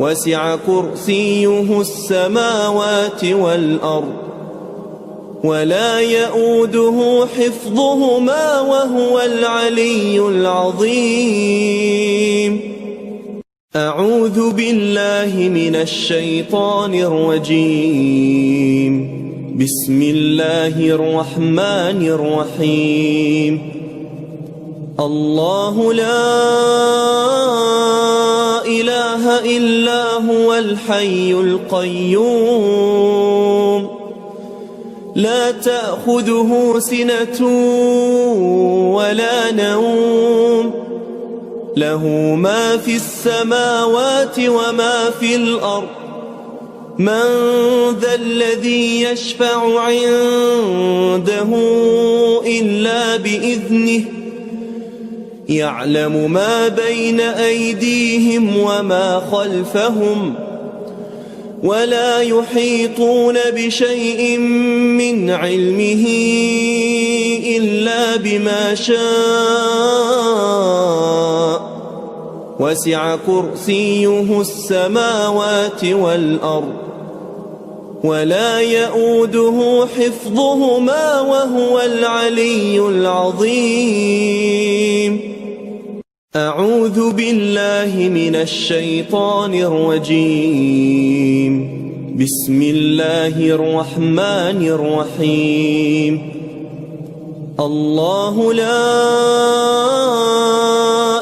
وسع كرسيه السماوات والأرض ولا يؤوده حفظهما وهو العلي العظيم أعوذ بالله من الشيطان الرجيم بسم الله الرحمن الرحيم الله لا إله إلا هو الحي القيوم لا تأخذه سنة ولا نوم له ما في السماوات وما في الأرض من ذا الذي يشفع عنده إلا بإذنه يعلم ما بين أيديهم وما خلفهم ولا يحيطون بشيء من علمه إلا بما شاء وسع كرسيه السماوات والأرض ولا يؤوده حفظهما وهو العلي العظيم أعوذ بالله من الشيطان الرجيم بسم الله الرحمن الرحيم الله لا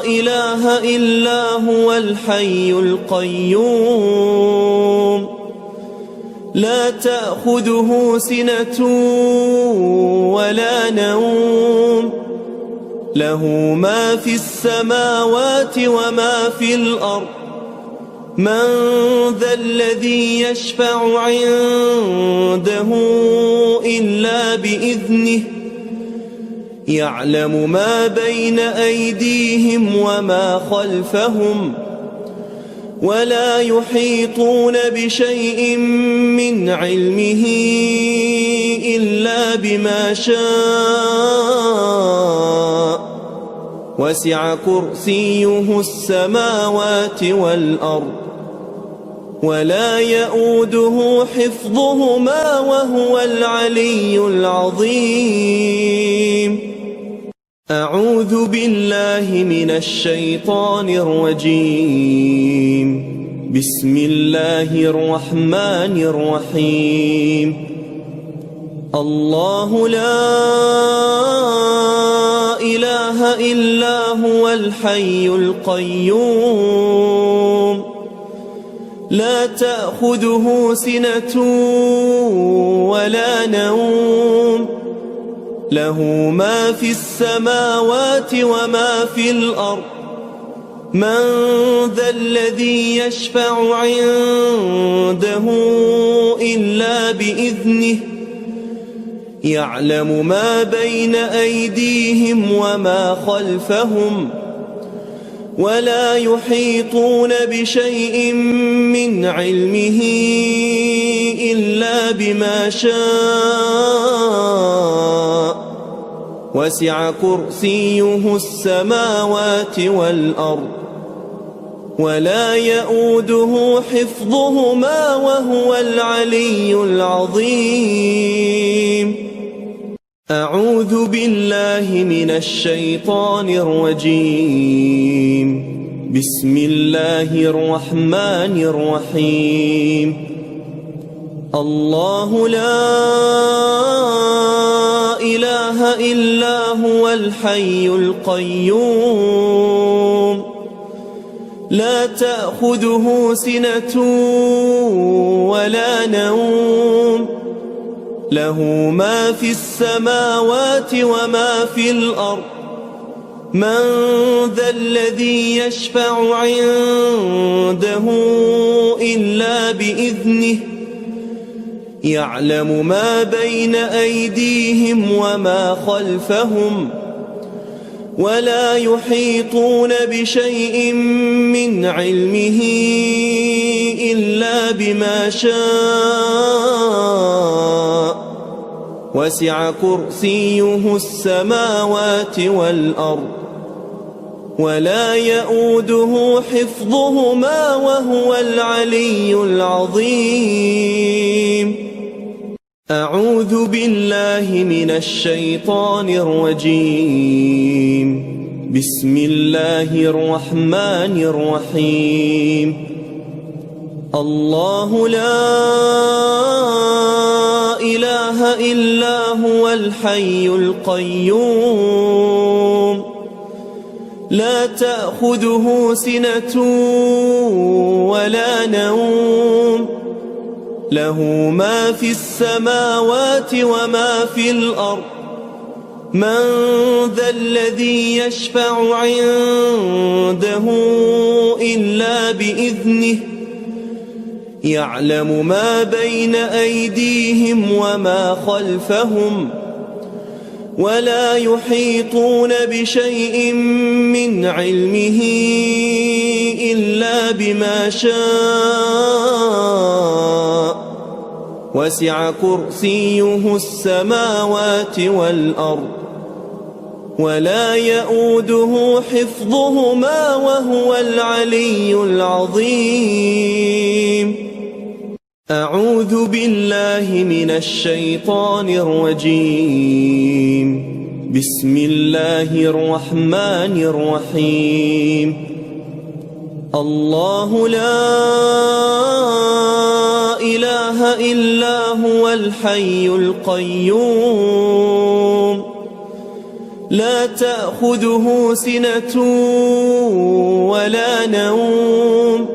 إله إلا هو الحي القيوم لا تأخذه سنة ولا نوم له ما في السماوات وما في الأرض من ذا الذي يشفع عنده إلا بإذنه يعلم ما بين أيديهم وما خلفهم ولا يحيطون بشيء من علمه إلا بما شاء وسع كرسيه السماوات والأرض ولا يؤوده حفظهما وهو العلي العظيم أعوذ بالله من الشيطان الرجيم بسم الله الرحمن الرحيم الله لا إله إلا هو الحي القيوم لا تأخذه سنة ولا نوم له ما في السماوات وما في الأرض من ذا الذي يشفع عنده إلا بإذنه يعلم ما بين أيديهم وما خلفهم ولا يحيطون بشيء من علمه إلا بما شاء وسع كرسيه السماوات والأرض ولا يؤوده حفظهما وهو العلي العظيم أعوذ بالله من الشيطان الرجيم بسم الله الرحمن الرحيم الله لا إله إلا هو الحي القيوم لا تأخذه سنة ولا نوم له ما في السماوات وما في الأرض من ذا الذي يشفع عنده إلا بإذنه يعلم ما بين أيديهم وما خلفهم ولا يحيطون بشيء من علمه إلا بما شاء وسع كرسيه السماوات والأرض ولا يؤوده حفظهما وهو العلي العظيم أعوذ بالله من الشيطان الرجيم بسم الله الرحمن الرحيم الله لا إله إلا هو الحي القيوم لا تأخذه سنة ولا نوم له ما في السماوات وما في الأرض من ذا الذي يشفع عنده إلا بإذنه يعلم ما بين أيديهم وما خلفهم ولا يحيطون بشيء من علمه إلا بما شاء وسع كرسيه السماوات والأرض ولا يؤوده حفظهما وهو العلي العظيم أعوذ بالله من الشيطان الرجيم بسم الله الرحمن الرحيم الله لا إله إلا هو الحي القيوم لا تأخذه سنة ولا نوم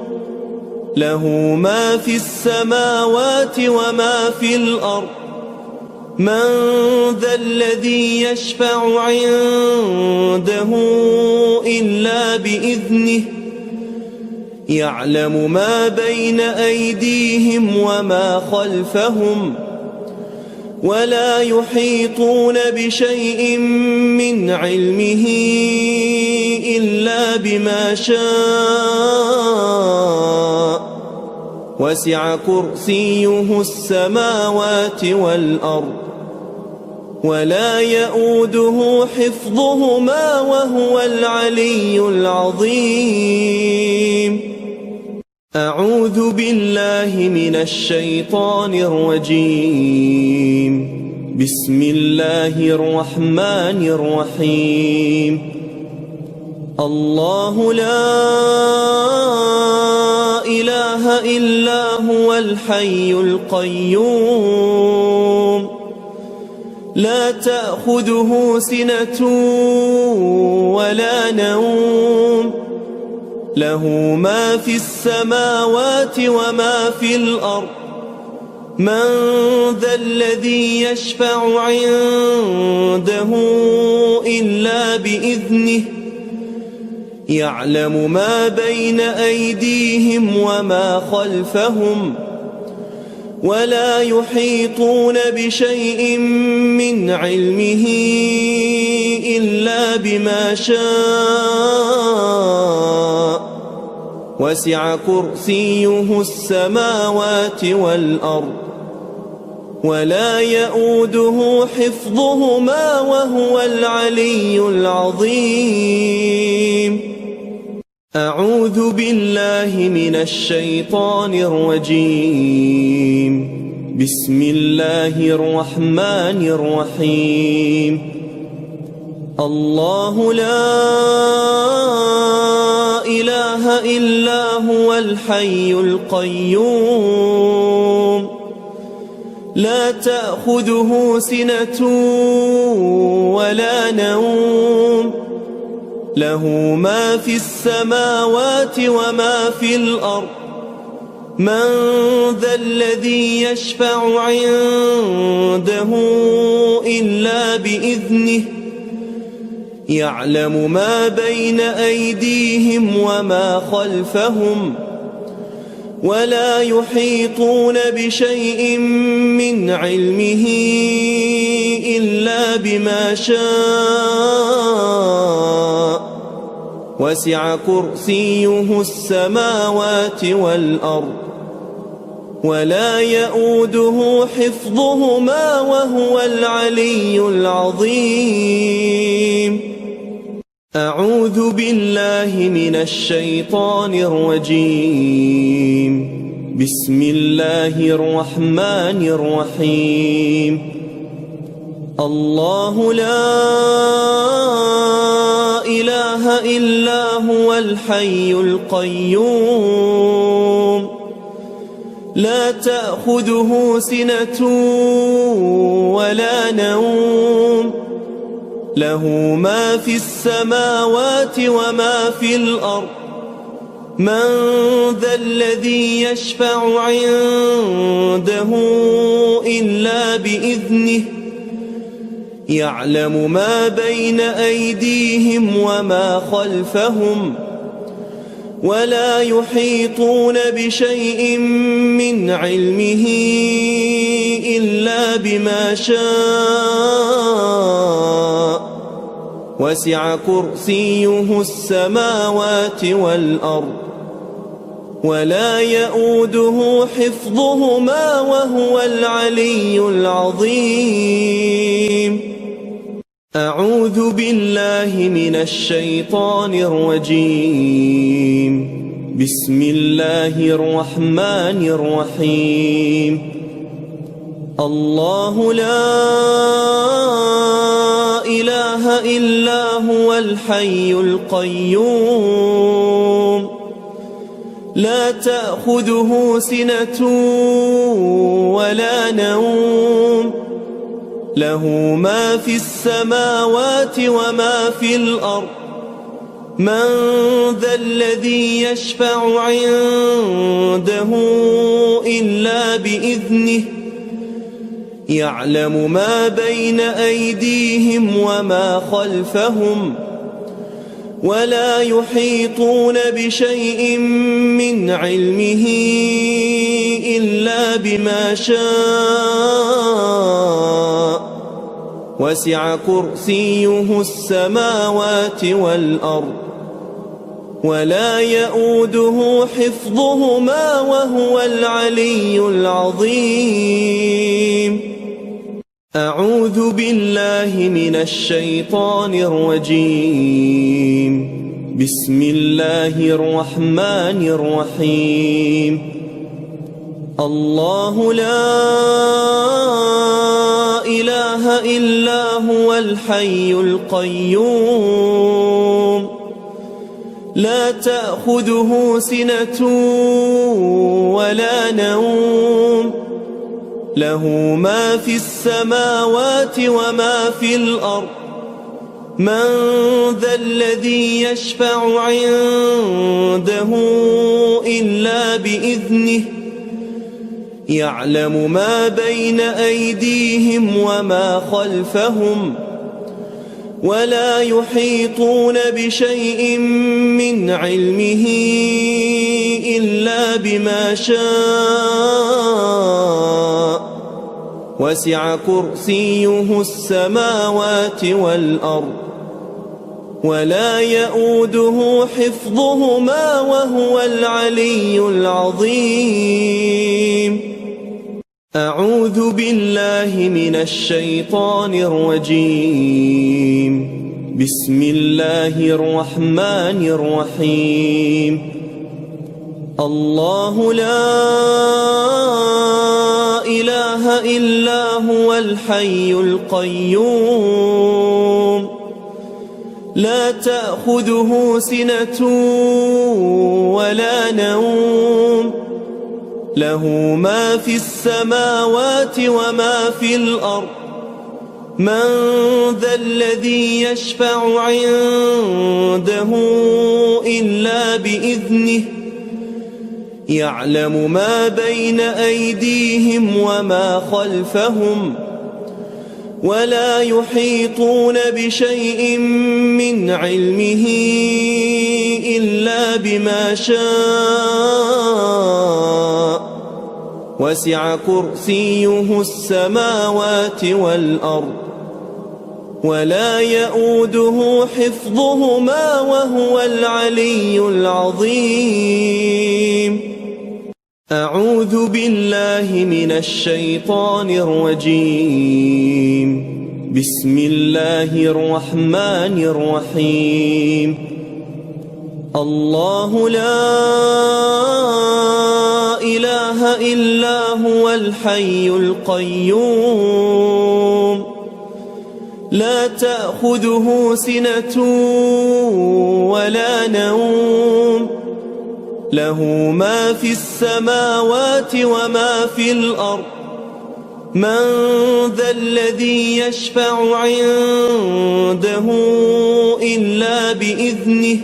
له ما في السماوات وما في الأرض من ذا الذي يشفع عنده إلا بإذنه يعلم ما بين أيديهم وما خلفهم ولا يحيطون بشيء من علمه إلا بما شاء وسع كرسيه السماوات والأرض ولا يؤوده حفظهما وهو العلي العظيم. أعوذ بالله من الشيطان الرجيم. بسم الله الرحمن الرحيم. الله لا إله إلا هو الحي القيوم لا تأخذه سنة ولا نوم له ما في السماوات وما في الأرض من ذا الذي يشفع عنده إلا بإذنه يعلم ما بين أيديهم وما خلفهم ولا يحيطون بشيء من علمه إلا بما شاء وسع كرسيه السماوات والأرض ولا يؤوده حفظهما وهو العلي العظيم. أعوذ بالله من الشيطان الرجيم. بسم الله الرحمن الرحيم. الله لا إله إلا هو الحي القيوم لا تأخذه سنة ولا نوم له ما في السماوات وما في الأرض من ذا الذي يشفع عنده إلا بإذنه يعلم ما بين أيديهم وما خلفهم ولا يحيطون بشيء من علمه إلا بما شاء وسع كرسيه السماوات والأرض ولا يؤوده حفظهما وهو العلي العظيم. أعوذ بالله من الشيطان الرجيم. بسم الله الرحمن الرحيم. الله لا إله إلا هو الحي القيوم لا تأخذه سنة ولا نوم له ما في السماوات وما في الأرض من ذا الذي يشفع عنده إلا بإذنه يعلم ما بين أيديهم وما خلفهم ولا يحيطون بشيء من علمه إلا بما شاء وسع كرسيه السماوات والأرض ولا يؤوده حفظهما وهو العلي العظيم. أعوذ بالله من الشيطان الرجيم. بسم الله الرحمن الرحيم. الله لا إله إلا هو الحي القيوم لا تأخذه سنة ولا نوم له ما في السماوات وما في الأرض من ذا الذي يشفع عنده إلا بإذنه يعلم ما بين أيديهم وما خلفهم ولا يحيطون بشيء من علمه إلا بما شاء وسع كرسيه السماوات والأرض ولا يؤوده حفظهما وهو العلي العظيم. أعوذ بالله من الشيطان الرجيم. بسم الله الرحمن الرحيم. الله لا إله إلا هو الحي القيوم لا تأخذه سنة ولا نوم له ما في السماوات وما في الأرض من ذا الذي يشفع عنده إلا بإذنه يعلم ما بين أيديهم وما خلفهم ولا يحيطون بشيء من علمه إلا بما شاء وسع كرسيه السماوات والأرض ولا يؤوده حفظهما وهو العلي العظيم. أعوذ بالله من الشيطان الرجيم. بسم الله الرحمن الرحيم. الله لا إله إلا هو الحي القيوم لا تأخذه سنة ولا نوم له ما في السماوات وما في الأرض من ذا الذي يشفع عنده إلا بإذنه يعلم ما بين أيديهم وما خلفهم ولا يحيطون بشيء من علمه إلا بما شاء وسع كرسيه السماوات والأرض ولا يؤوده حفظهما وهو العلي العظيم. أعوذ بالله من الشيطان الرجيم. بسم الله الرحمن الرحيم. الله لا إله إلا هو الحي القيوم لا تأخذه سنة ولا نوم له ما في السماوات وما في الأرض من ذا الذي يشفع عنده إلا بإذنه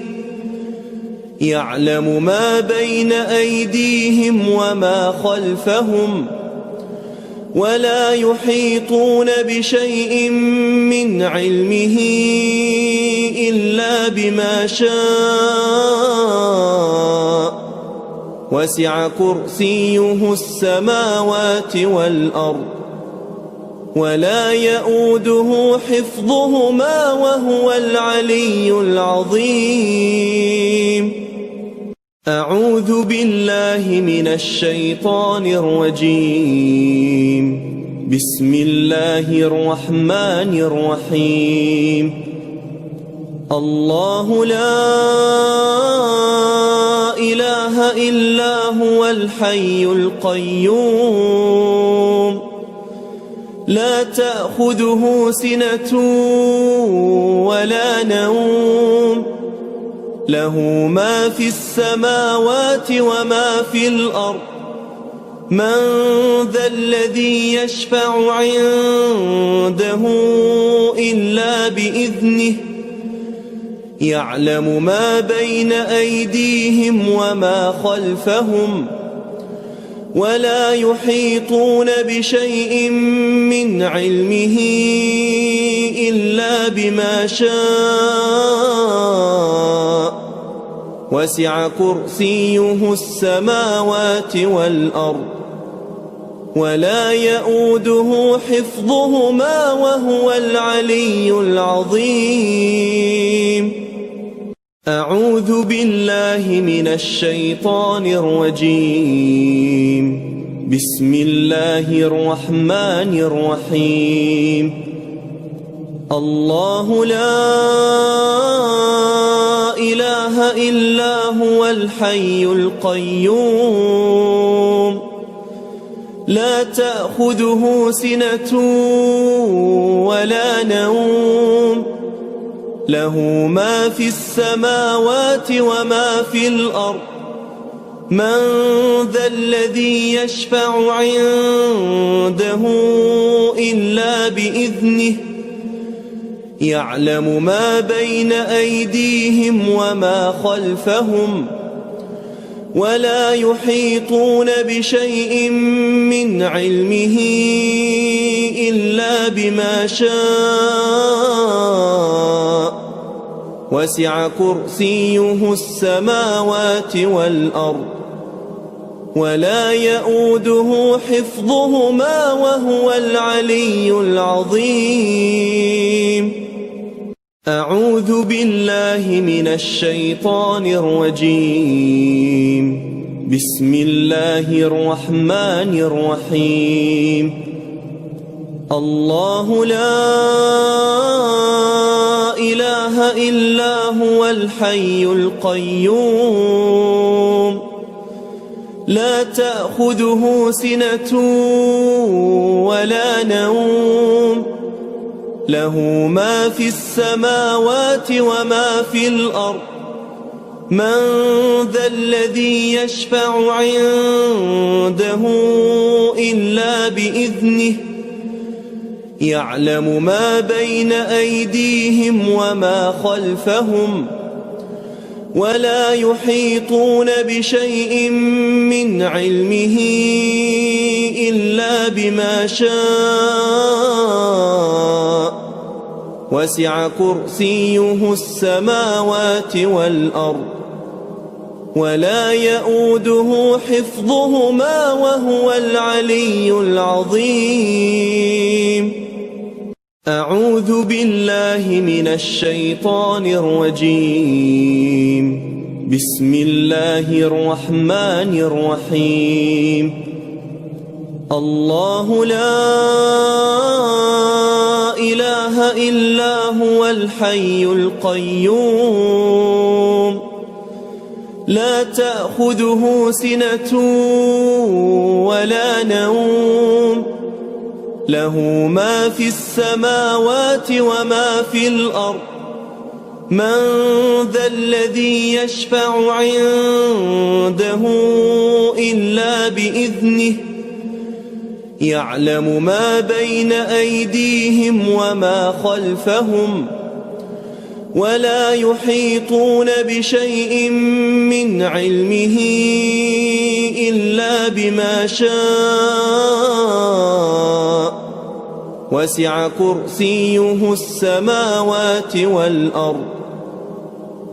يعلم ما بين أيديهم وما خلفهم ولا يحيطون بشيء من علمه إلا بما شاء وسع كرسيه السماوات والأرض ولا يؤوده حفظهما وهو العلي العظيم. أعوذ بالله من الشيطان الرجيم. بسم الله الرحمن الرحيم. الله لا إله إلا هو الحي القيوم لا تأخذه سنة ولا نوم له ما في السماوات وما في الأرض من ذا الذي يشفع عنده إلا بإذنه يعلم ما بين أيديهم وما خلفهم ولا يحيطون بشيء من علمه إلا بما شاء وسع كرسيه السماوات والأرض ولا يؤوده حفظهما وهو العلي العظيم. أعوذ بالله من الشيطان الرجيم. بسم الله الرحمن الرحيم. الله لا إله إلا هو الحي القيوم لا تأخذه سنة ولا نوم له ما في السماوات وما في الأرض من ذا الذي يشفع عنده إلا بإذنه يعلم ما بين أيديهم وما خلفهم ولا يحيطون بشيء من علمه إلا بما شاء وسع كرسيه السماوات والأرض ولا يؤوده حفظهما وهو العلي العظيم. أعوذ بالله من الشيطان الرجيم. بسم الله الرحمن الرحيم. الله لا إله إلا هو الحي القيوم لا تأخذه سنة ولا نوم له ما في السماوات وما في الأرض من ذا الذي يشفع عنده إلا بإذنه يعلم ما بين أيديهم وما خلفهم ولا يحيطون بشيء من علمه إلا بما شاء وسع كرسيه السماوات والأرض ولا يؤوده حفظهما وهو العلي العظيم. أعوذ بالله من الشيطان الرجيم. بسم الله الرحمن الرحيم. الله لا إله إلا هو الحي القيوم لا تأخذه سنة ولا نوم له ما في السماوات وما في الأرض من ذا الذي يشفع عنده إلا بإذنه يعلم ما بين أيديهم وما خلفهم ولا يحيطون بشيء من علمه إلا بما شاء وسع كرسيه السماوات والأرض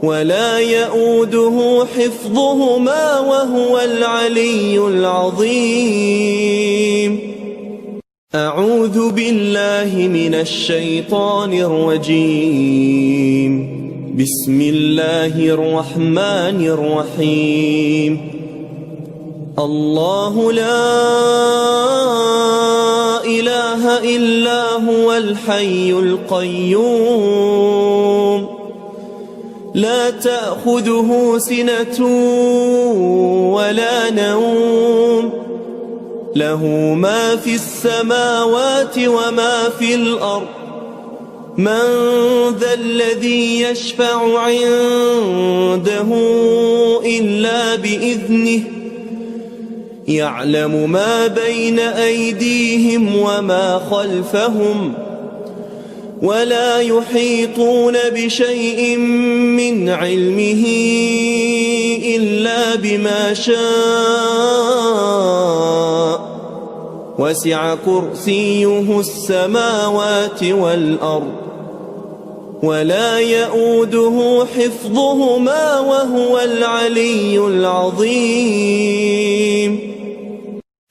ولا يؤوده حفظهما وهو العلي العظيم. أعوذ بالله من الشيطان الرجيم. بسم الله الرحمن الرحيم. الله لا إله إلا هو الحي القيوم لا تأخذه سنة ولا نوم له ما في السماوات وما في الأرض من ذا الذي يشفع عنده إلا بإذنه يعلم ما بين أيديهم وما خلفهم ولا يحيطون بشيء من علمه إلا بما شاء وسع كرسيه السماوات والأرض ولا يؤوده حفظهما وهو العلي العظيم.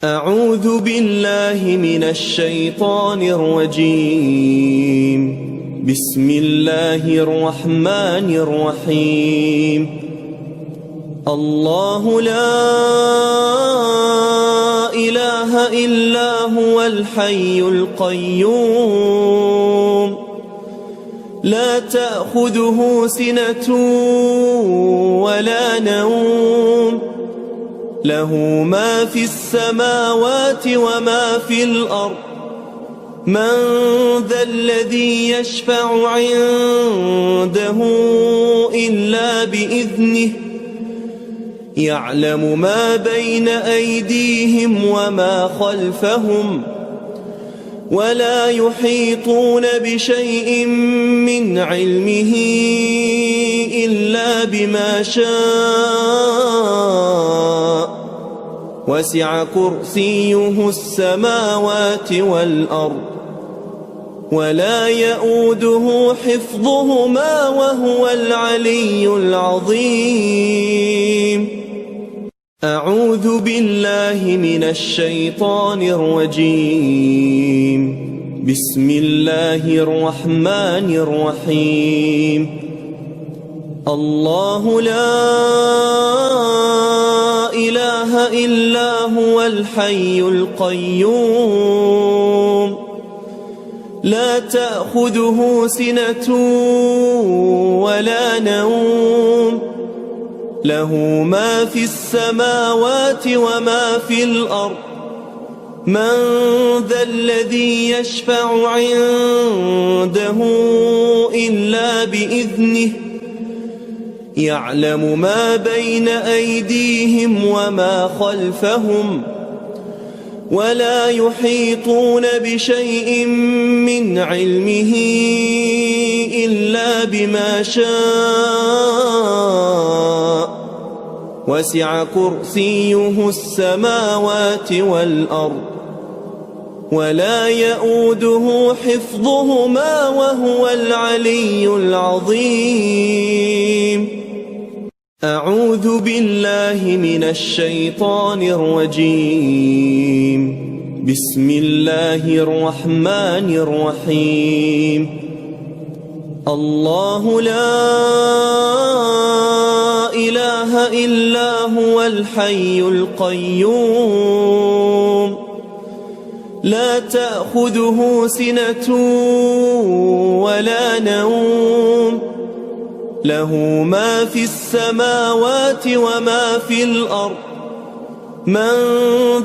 أعوذ بالله من الشيطان الرجيم. بسم الله الرحمن الرحيم. الله لا إله إلا هو الحي القيوم لا تأخذه سنة ولا نوم له ما في السماوات وما في الأرض من ذا الذي يشفع عنده إلا بإذنه يعلم ما بين أيديهم وما خلفهم ولا يحيطون بشيء من علمه إلا بما شاء وسع كرسيه السماوات والأرض ولا يؤوده حفظهما وهو العلي العظيم. أعوذ بالله من الشيطان الرجيم. بسم الله الرحمن الرحيم. الله لا إله إلا هو الحي القيوم لا تأخذه سنة ولا نوم له ما في السماوات وما في الأرض من ذا الذي يشفع عنده إلا بإذنه يعلم ما بين أيديهم وما خلفهم ولا يحيطون بشيء من علمه إلا بما شاء وسع كرسيه السماوات والأرض ولا يؤوده حفظهما وهو العلي العظيم. أعوذ بالله من الشيطان الرجيم. بسم الله الرحمن الرحيم. الله لا إله إلا هو الحي القيوم لا تأخذه سنة ولا نوم له ما في السماوات وما في الأرض من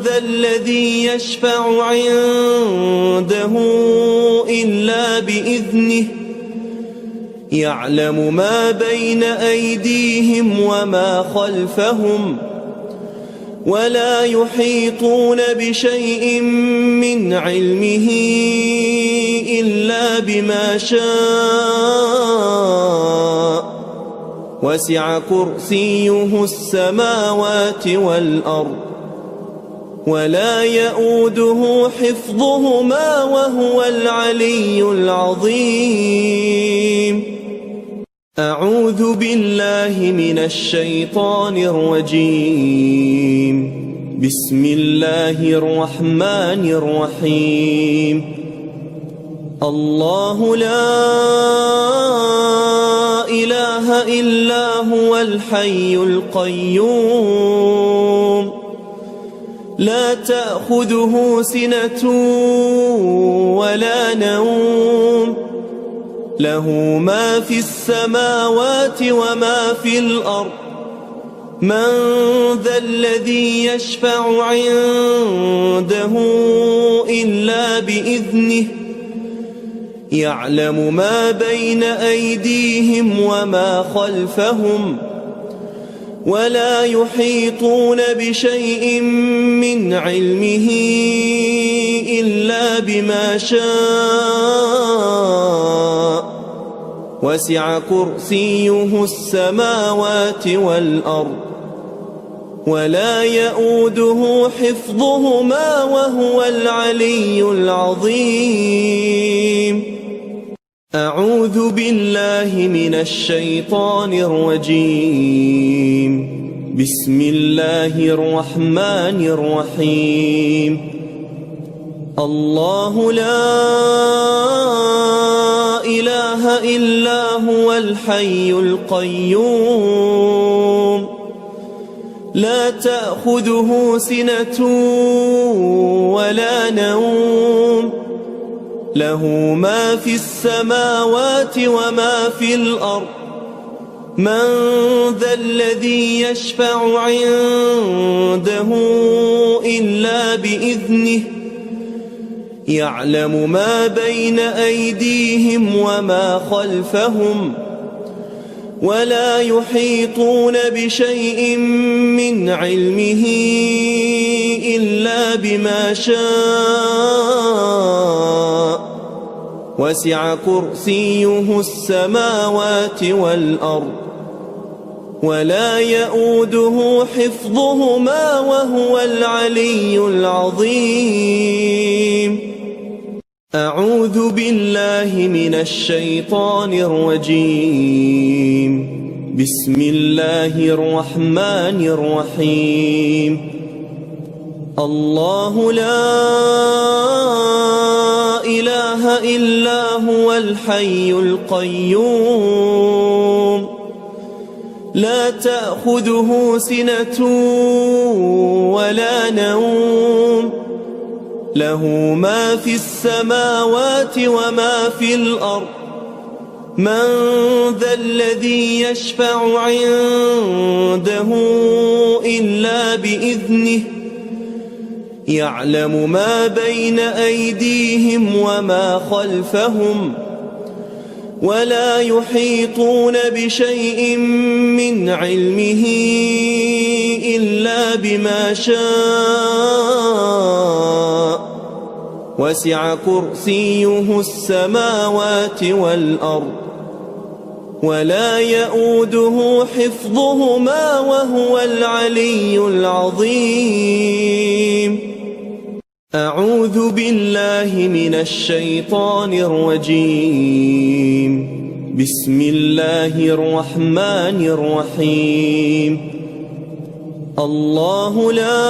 ذا الذي يشفع عنده إلا بإذنه يعلم ما بين أيديهم وما خلفهم ولا يحيطون بشيء من علمه إلا بما شاء وسع كرسيه السماوات والأرض ولا يؤوده حفظهما وهو العلي العظيم. أعوذ بالله من الشيطان الرجيم. بسم الله الرحمن الرحيم. الله لا إله إلا هو الحي القيوم لا تأخذه سنة ولا نوم له ما في السماوات وما في الأرض من ذا الذي يشفع عنده إلا بإذنه يعلم ما بين أيديهم وما خلفهم ولا يحيطون بشيء من علمه إلا بما شاء وسع كرسيه السماوات والأرض ولا يؤوده حفظهما وهو العلي العظيم. أعوذ بالله من الشيطان الرجيم. بسم الله الرحمن الرحيم. الله لا إله إلا هو الحي القيوم لا تأخذه سنة ولا نوم له ما في السماوات وما في الأرض من ذا الذي يشفع عنده إلا بإذنه يعلم ما بين أيديهم وما خلفهم ولا يحيطون بشيء من علمه إلا بما شاء وسع كرسيه السماوات والأرض ولا يؤوده حفظهما وهو العلي العظيم. أعوذ بالله من الشيطان الرجيم. بسم الله الرحمن الرحيم. الله لا إله إلا هو الحي القيوم لا تأخذه سنة ولا نوم له ما في السماوات وما في الأرض من ذا الذي يشفع عنده إلا بإذنه يعلم ما بين أيديهم وما خلفهم ولا يحيطون بشيء من علمه إلا بما شاء وسع كرسيه السماوات والأرض ولا يؤوده حفظهما وهو العلي العظيم. أعوذ بالله من الشيطان الرجيم. بسم الله الرحمن الرحيم. الله لا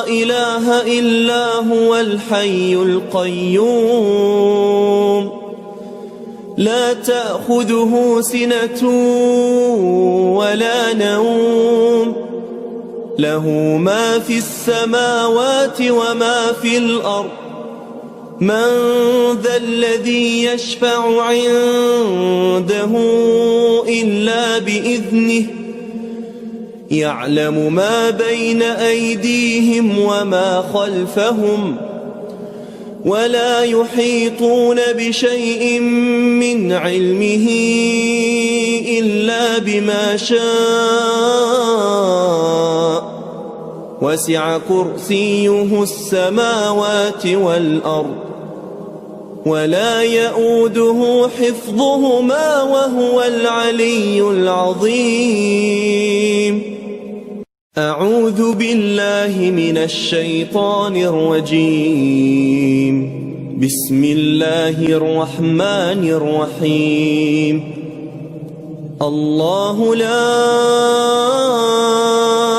إله إلا هو الحي القيوم لا تأخذه سنة ولا نوم له ما في السماوات وما في الأرض من ذا الذي يشفع عنده إلا بإذنه يعلم ما بين أيديهم وما خلفهم ولا يحيطون بشيء من علمه إلا بما شاء وسع كرسيه السماوات والأرض ولا يؤوده حفظهما وهو العلي العظيم. أعوذ بالله من الشيطان الرجيم. بسم الله الرحمن الرحيم. الله لا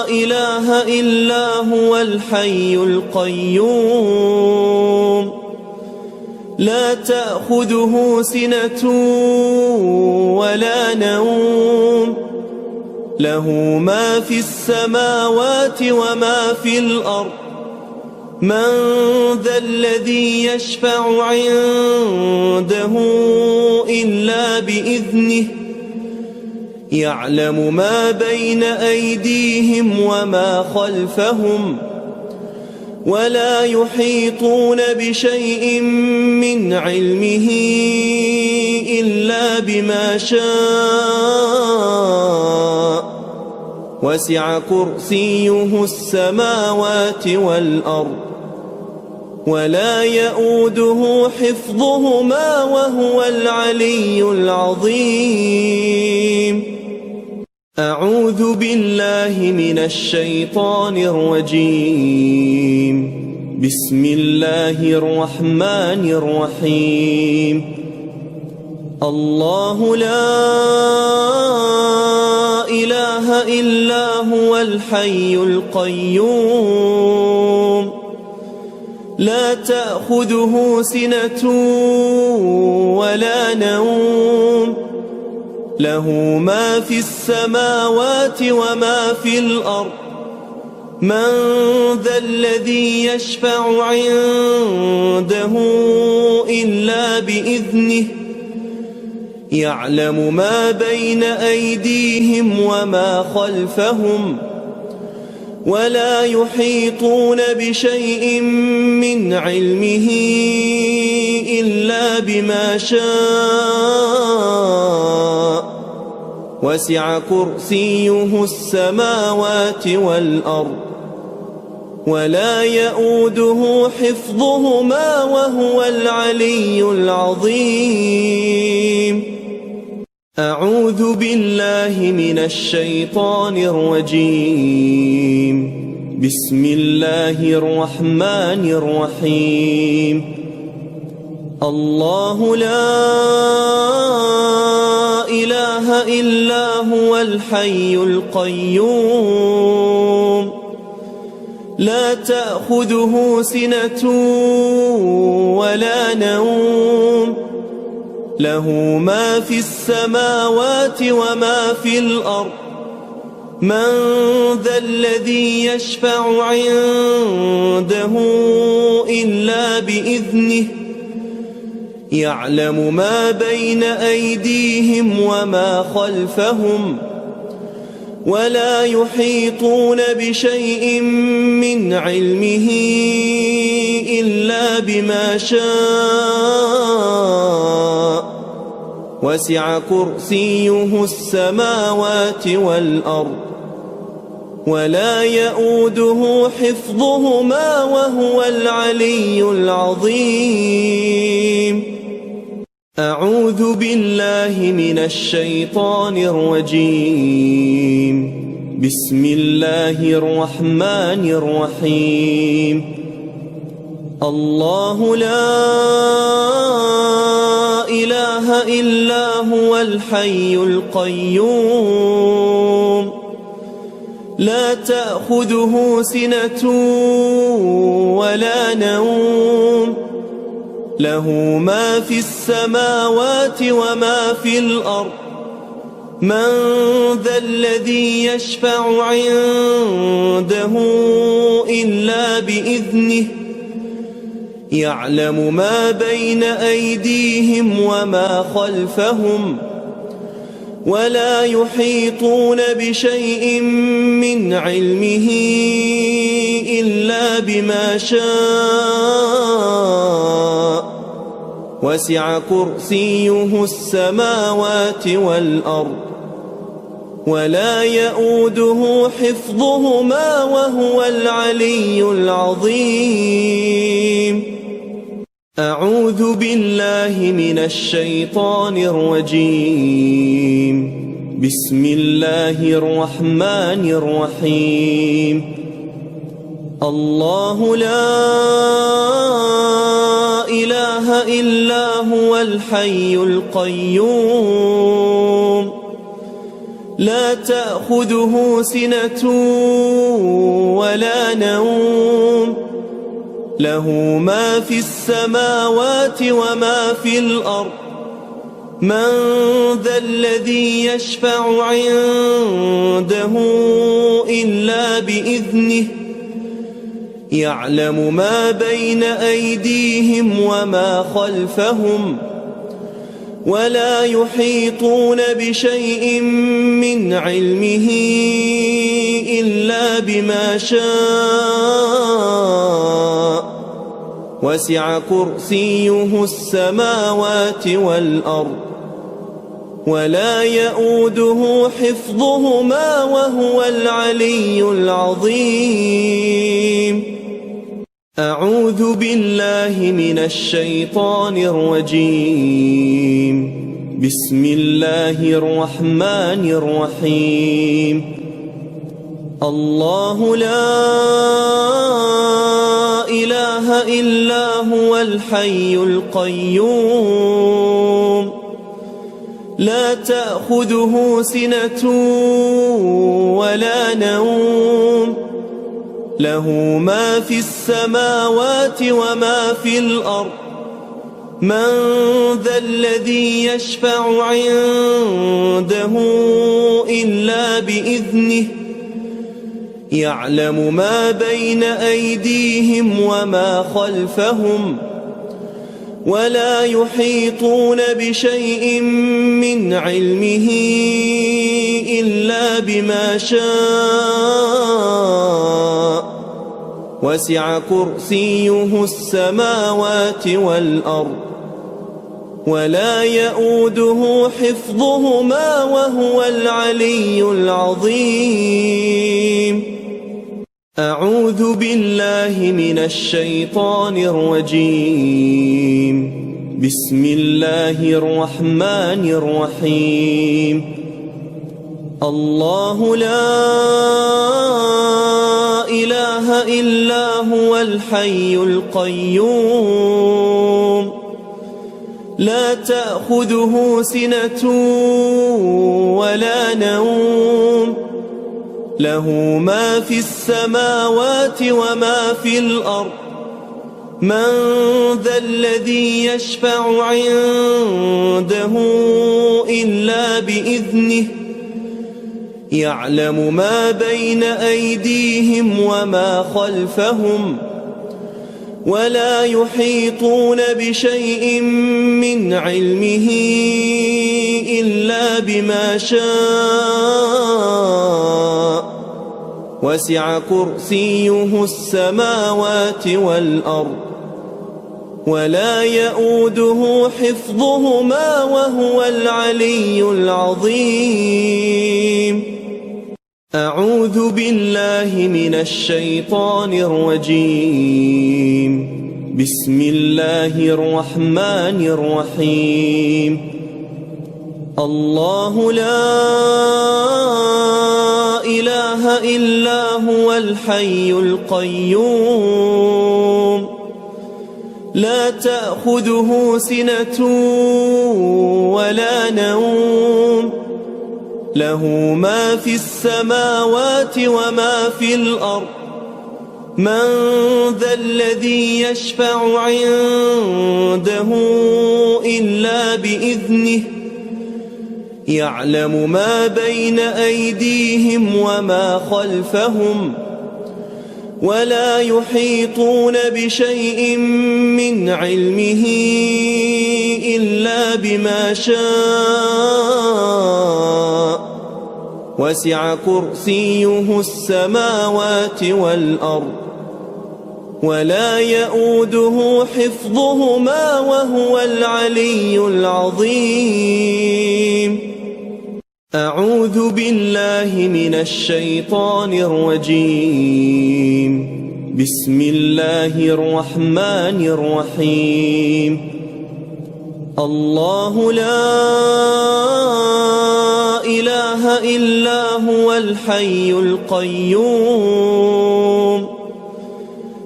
إله إلا هو الحي القيوم لا تأخذه سنة ولا نوم له ما في السماوات وما في الأرض من ذا الذي يشفع عنده إلا بإذنه يعلم ما بين أيديهم وما خلفهم ولا يحيطون بشيء من علمه إلا بما شاء وسع كرسيه السماوات والأرض ولا يؤوده حفظهما وهو العلي العظيم. أعوذ بالله من الشيطان الرجيم. بسم الله الرحمن الرحيم. الله لا إله إلا هو الحي القيوم لا تأخذه سنة ولا نوم له ما في السماوات وما في الأرض من ذا الذي يشفع عنده إلا بإذنه يعلم ما بين أيديهم وما خلفهم ولا يحيطون بشيء من علمه إلا بما شاء وسع كرسيه السماوات والأرض ولا يؤوده حفظهما وهو العلي العظيم. أعوذ بالله من الشيطان الرجيم. بسم الله الرحمن الرحيم. الله لا إله إلا هو الحي القيوم لا تأخذه سنة ولا نوم له ما في السماوات وما في الأرض من ذا الذي يشفع عنده إلا بإذنه يعلم ما بين أيديهم وما خلفهم ولا يحيطون بشيء من علمه إلا بما شاء وسع كرسيه السماوات والأرض ولا يؤوده حفظهما وهو العلي العظيم. أعوذ بالله من الشيطان الرجيم. بسم الله الرحمن الرحيم. الله لا إله إلا هو الحي القيوم لا تأخذه سنة ولا نوم له ما في السماوات وما في الأرض من ذا الذي يشفع عنده إلا بإذنه يعلم ما بين أيديهم وما خلفهم ولا يحيطون بشيء من علمه إلا بما شاء وسع كرسيه السماوات والأرض ولا يؤوده حفظهما وهو العلي العظيم. أعوذ بالله من الشيطان الرجيم. بسم الله الرحمن الرحيم. الله لا إله إلا هو الحي القيوم لا تأخذه سنة ولا نوم له ما في السماوات وما في الأرض من ذا الذي يشفع عنده إلا بإذنه يعلم ما بين أيديهم وما خلفهم ولا يحيطون بشيء من علمه إلا بما شاء وسع كرسيه السماوات والأرض ولا يؤوده حفظهما وهو العلي العظيم. أعوذ بالله من الشيطان الرجيم. بسم الله الرحمن الرحيم. الله لا إله إلا هو الحي القيوم لا تأخذه سنة ولا نوم له ما في السماوات وما في الأرض من ذا الذي يشفع عنده إلا بإذنه يعلم ما بين أيديهم وما خلفهم ولا يحيطون بشيء من علمه إلا بما شاء وسع كرسيه السماوات والأرض ولا يؤوده حفظهما وهو العلي العظيم. أعوذ بالله من الشيطان الرجيم. بسم الله الرحمن الرحيم. الله لا إله إلا هو الحي القيوم لا تأخذه سنة ولا نوم له ما في السماوات وما في الأرض من ذا الذي يشفع عنده إلا بإذنه يعلم ما بين أيديهم وما خلفهم ولا يحيطون بشيء من علمه إلا بما شاء وسع كرسيه السماوات والأرض ولا يؤوده حفظهما وهو العلي العظيم. أعوذ بالله من الشيطان الرجيم. بسم الله الرحمن الرحيم. الله لا إله إلا هو الحي القيوم لا تأخذه سنة ولا نوم له ما في السماوات وما في الأرض من ذا الذي يشفع عنده إلا بإذنه يعلم ما بين أيديهم وما خلفهم ولا يحيطون بشيء من علمه إلا بما شاء وسع كرسيه السماوات والأرض ولا يؤوده حفظهما وهو العلي العظيم. أعوذ بالله من الشيطان الرجيم. بسم الله الرحمن الرحيم. الله لا إله إلا هو الحي القيوم لا تأخذه سنة ولا نوم له ما في السماوات وما في الأرض من ذا الذي يشفع عنده إلا بإذنه يعلم ما بين أيديهم وما خلفهم ولا يحيطون بشيء من علمه إلا بما شاء وسع كرسيه السماوات والأرض ولا يؤوده حفظهما وهو العلي العظيم. أعوذ بالله من الشيطان الرجيم. بسم الله الرحمن الرحيم. الله لا إله إلا هو الحي القيوم لا تأخذه سنة ولا نوم له ما في السماوات وما في الأرض من ذا الذي يشفع عنده إلا بإذنه يعلم ما بين أيديهم وما خلفهم ولا يحيطون بشيء من علمه إلا بما شاء وسع كرسيه السماوات والأرض ولا يؤوده حفظهما وهو العلي العظيم. أعوذ بالله من الشيطان الرجيم. بسم الله الرحمن الرحيم. الله لا إله إلا هو الحي القيوم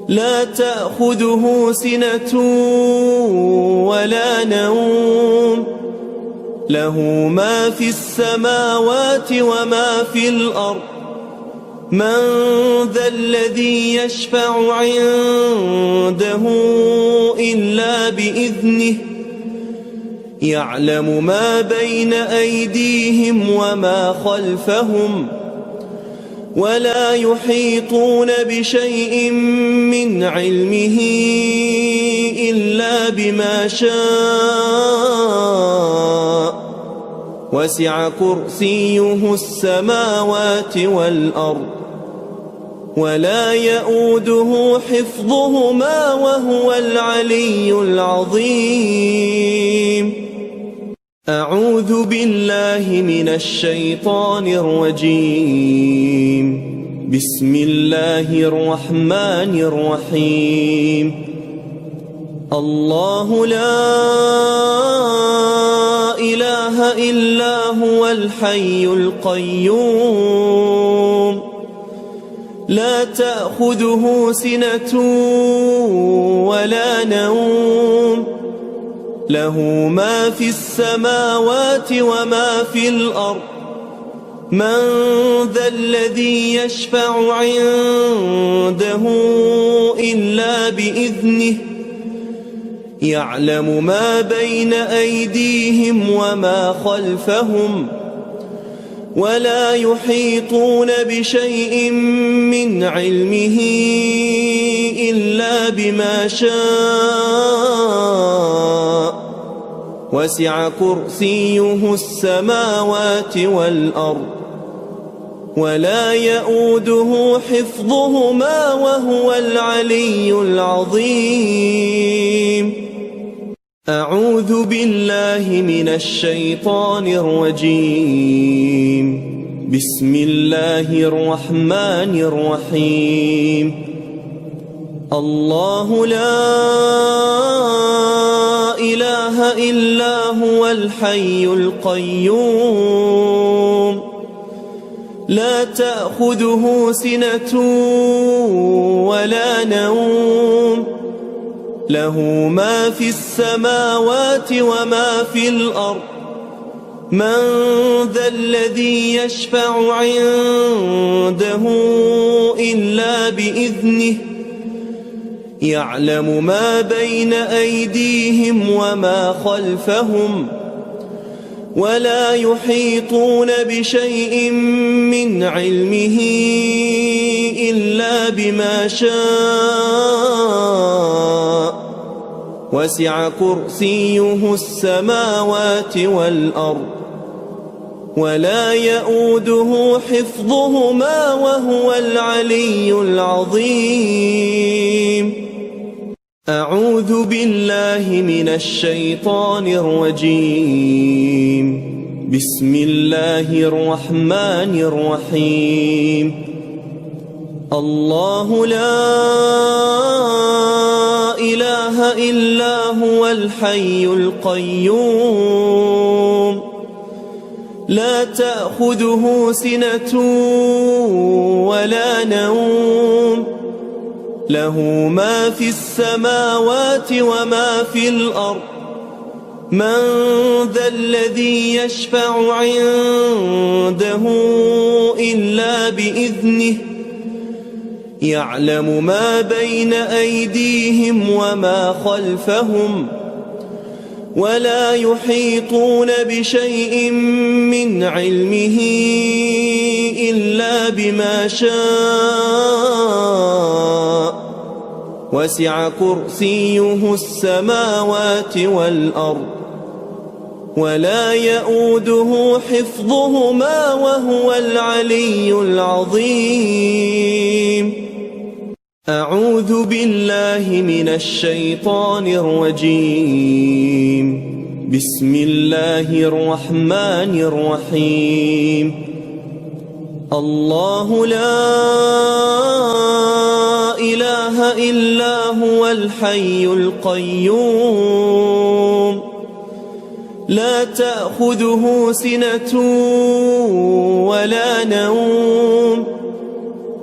لا تأخذه سنة ولا نوم له ما في السماوات وما في الأرض من ذا الذي يشفع عنده إلا بإذنه يعلم ما بين أيديهم وما خلفهم ولا يحيطون بشيء من علمه إلا بما شاء وسع كرسيه السماوات والأرض ولا يؤوده حفظهما وهو العلي العظيم. أعوذ بالله من الشيطان الرجيم. بسم الله الرحمن الرحيم. الله لا إله إلا هو الحي القيوم لا تأخذه سنة ولا نوم له ما في السماوات وما في الأرض من ذا الذي يشفع عنده إلا بإذنه يعلم ما بين أيديهم وما خلفهم ولا يحيطون بشيء من علمه إلا بما شاء وسع كرسيه السماوات والأرض ولا يؤوده حفظهما وهو العلي العظيم. أعوذ بالله من الشيطان الرجيم. بسم الله الرحمن الرحيم. الله لا إله إلا هو الحي القيوم لا تأخذه سنة ولا نوم له ما في السماوات وما في الأرض من ذا الذي يشفع عنده إلا بإذنه يعلم ما بين أيديهم وما خلفهم ولا يحيطون بشيء من علمه إلا بما شاء وسع كرسيه السماوات والأرض ولا يؤوده حفظهما وهو العلي العظيم. أعوذ بالله من الشيطان الرجيم. بسم الله الرحمن الرحيم. الله لا إله إلا هو الحي القيوم لا تأخذه سنة ولا نوم له ما في السماوات وما في الأرض من ذا الذي يشفع عنده إلا بإذنه يعلم ما بين أيديهم وما خلفهم ولا يحيطون بشيء من علمه إلا بما شاء وسع كرسيه السماوات والأرض ولا يؤوده حفظهما وهو العلي العظيم. أعوذ بالله من الشيطان الرجيم. بسم الله الرحمن الرحيم. الله لا إله إلا هو الحي القيوم لا تأخذه سنة ولا نوم له ما في السماوات وما في الأرض من ذا الذي يشفع عنده إلا بإذنه يعلم ما بين أيديهم وما خلفهم ولا يحيطون بشيء من علمه إلا بما شاء وسع كرسيه السماوات والأرض ولا يؤوده حفظهما وهو العلي العظيم. أعوذ بالله من الشيطان الرجيم. بسم الله الرحمن الرحيم. الله لا إله إلا هو الحي القيوم لا تأخذه سنة ولا نوم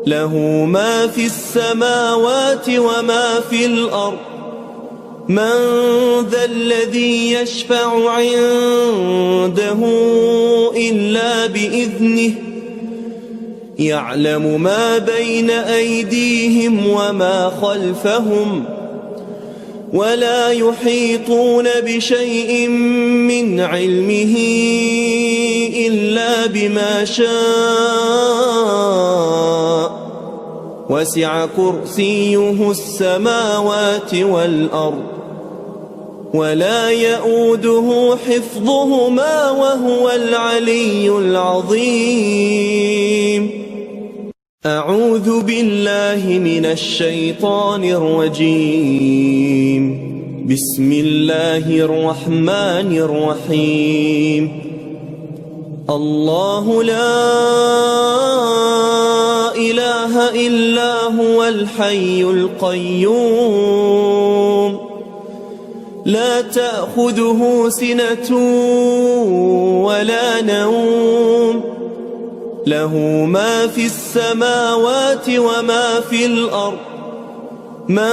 له ما في السماوات وما في الأرض من ذا الذي يشفع عنده إلا بإذنه يعلم ما بين أيديهم وما خلفهم ولا يحيطون بشيء من علمه إلا بما شاء وسع كرسيه السماوات والأرض ولا يؤوده حفظهما وهو العلي العظيم. أعوذ بالله من الشيطان الرجيم. بسم الله الرحمن الرحيم. الله لا إله إلا هو الحي القيوم لا تأخذه سنة ولا نوم له ما في السماوات وما في الأرض من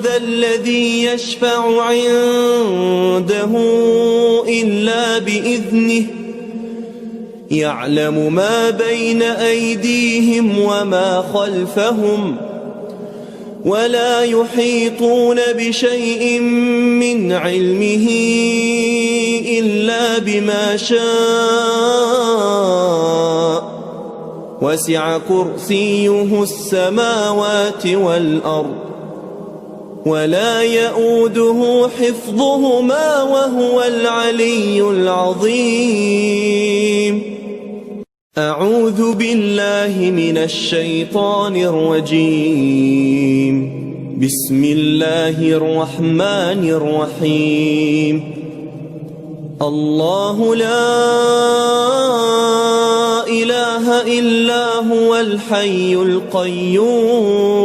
ذا الذي يشفع عنده إلا بإذنه يعلم ما بين أيديهم وما خلفهم ولا يحيطون بشيء من علمه إلا بما شاء وسع كرسيه السماوات والأرض ولا يؤوده حفظهما وهو العلي العظيم. أعوذ بالله من الشيطان الرجيم. بسم الله الرحمن الرحيم. الله لا إله إلا هو الحي القيوم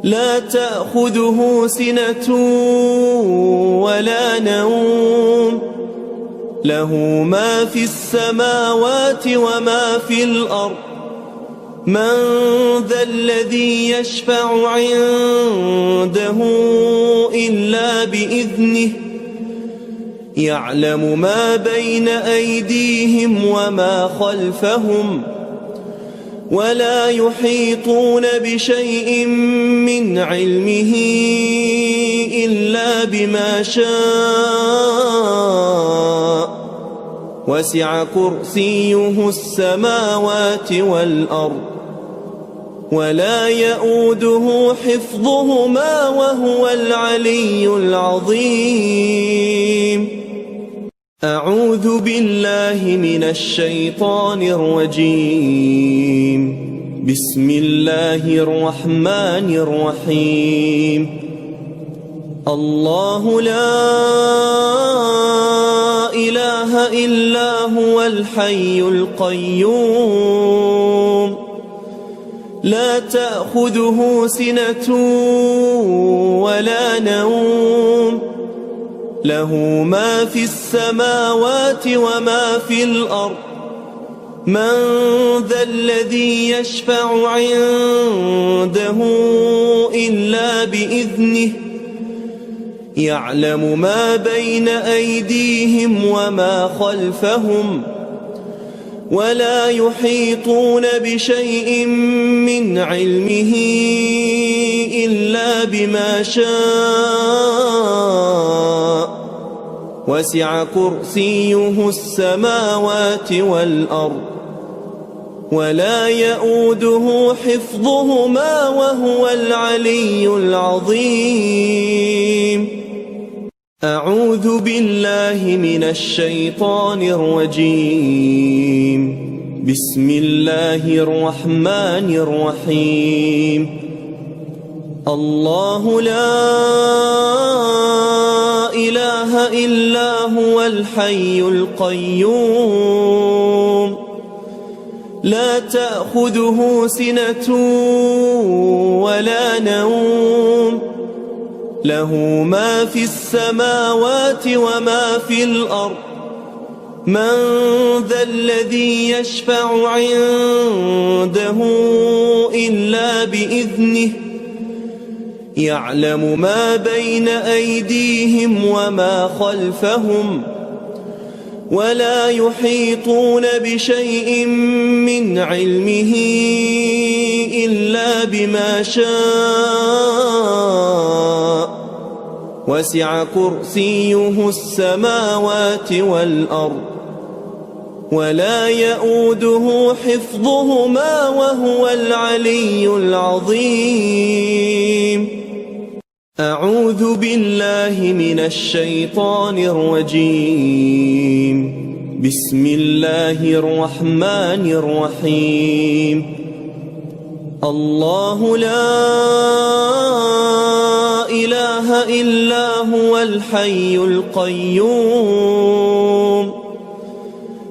لا تأخذه سنة ولا نوم له ما في السماوات وما في الأرض من ذا الذي يشفع عنده إلا بإذنه يعلم ما بين أيديهم وما خلفهم ولا يحيطون بشيء من علمه إلا بما شاء وسع كرسيه السماوات والأرض ولا يؤوده حفظهما وهو العلي العظيم. أعوذ بالله من الشيطان الرجيم. بسم الله الرحمن الرحيم. الله لا إله إلا هو الحي القيوم لا تأخذه سنة ولا نوم له ما في السماوات وما في الأرض من ذا الذي يشفع عنده إلا بإذنه يعلم ما بين أيديهم وما خلفهم ولا يحيطون بشيء من علمه إلا بما شاء وسع كرسيه السماوات والأرض ولا يؤوده حفظهما وهو العلي العظيم. أعوذ بالله من الشيطان الرجيم. بسم الله الرحمن الرحيم. الله لا إله إلا هو الحي القيوم لا تأخذه سنة ولا نوم له ما في السماوات وما في الأرض من ذا الذي يشفع عنده إلا بإذنه يعلم ما بين أيديهم ولا يحيطون بشيء من علمه إلا بما شاء وسع كرسيه السماوات والأرض ولا يؤوده حفظهما وهو العلي العظيم. أعوذ بالله من الشيطان الرجيم. بسم الله الرحمن الرحيم. الله لا إله إلا هو الحي القيوم لا تأخذه سنة ولا نوم له ما في السماوات وما في الأرض من ذا الذي يشفع عنده إلا بإذنه يعلم ما بين أيديهم وما خلفهم ولا يحيطون بشيء من علمه إلا بما شاء وسع كرسيه السماوات والأرض ولا يؤوده حفظهما وهو العلي العظيم. أعوذ بالله من الشيطان الرجيم. بسم الله الرحمن الرحيم. الله لا إله إلا هو الحي القيوم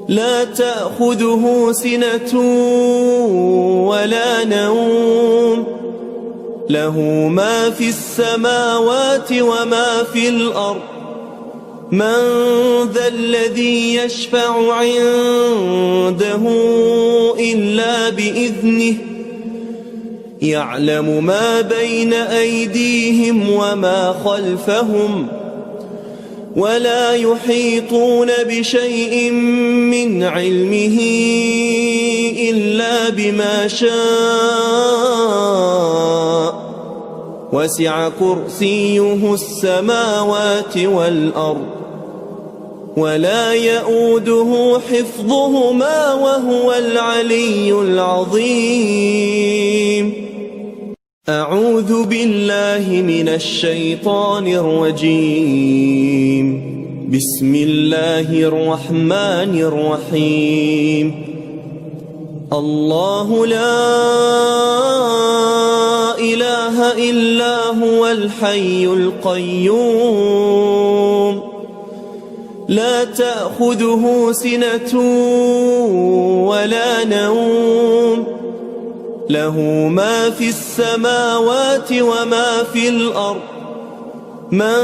لا تأخذه سنة ولا نوم له ما في السماوات وما في الأرض من ذا الذي يشفع عنده إلا بإذنه يعلم ما بين أيديهم وما خلفهم ولا يحيطون بشيء من علمه إلا بما شاء وسع كرسيه السماوات والأرض ولا يؤوده حفظهما وهو العلي العظيم. أعوذ بالله من الشيطان الرجيم. بسم الله الرحمن الرحيم. الله لا إله إلا هو الحي القيوم لا تأخذه سنة ولا نوم له ما في السماوات وما في الأرض من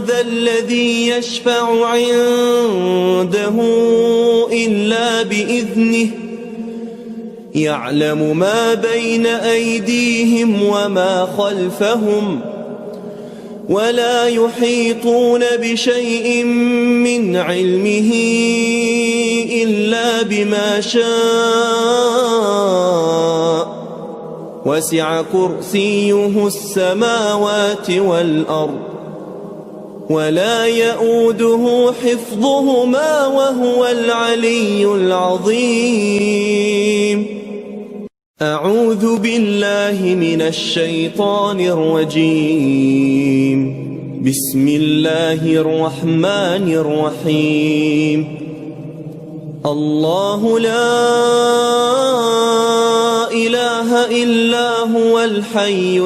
ذا الذي يشفع عنده إلا بإذنه يعلم ما بين أيديهم وما خلفهم ولا يحيطون بشيء من علمه إلا بما شاء وسع كرسيه السماوات والأرض ولا يؤوده حفظهما وهو العلي العظيم. أعوذ بالله من الشيطان الرجيم. بسم الله الرحمن الرحيم. الله لا إله إلا هو الحي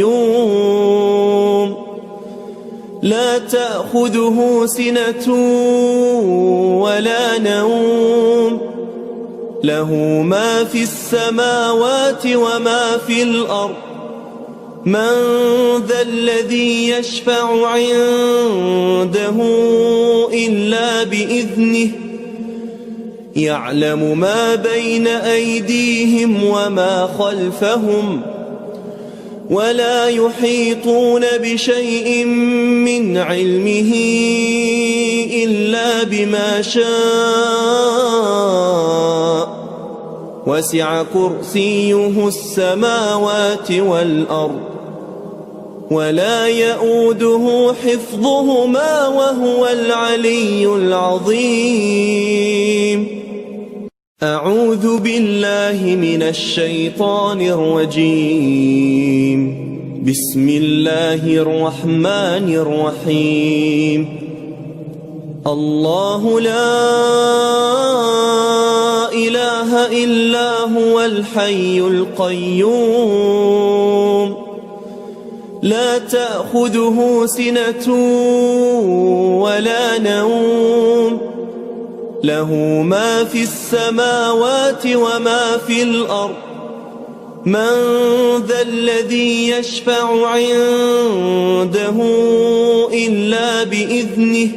القيوم لا تأخذه سنة ولا نوم له ما في السماوات وما في الأرض من ذا الذي يشفع عنده إلا بإذنه يعلم ما بين أيديهم وما خلفهم ولا يحيطون بشيء من علمه إلا بما شاء وسع كرسيه السماوات والأرض ولا يؤوده حفظهما وهو العلي العظيم. أعوذ بالله من الشيطان الرجيم. بسم الله الرحمن الرحيم. الله لا إله إلا هو الحي القيوم لا تأخذه سنة ولا نوم له ما في السماوات وما في الأرض من ذا الذي يشفع عنده إلا بإذنه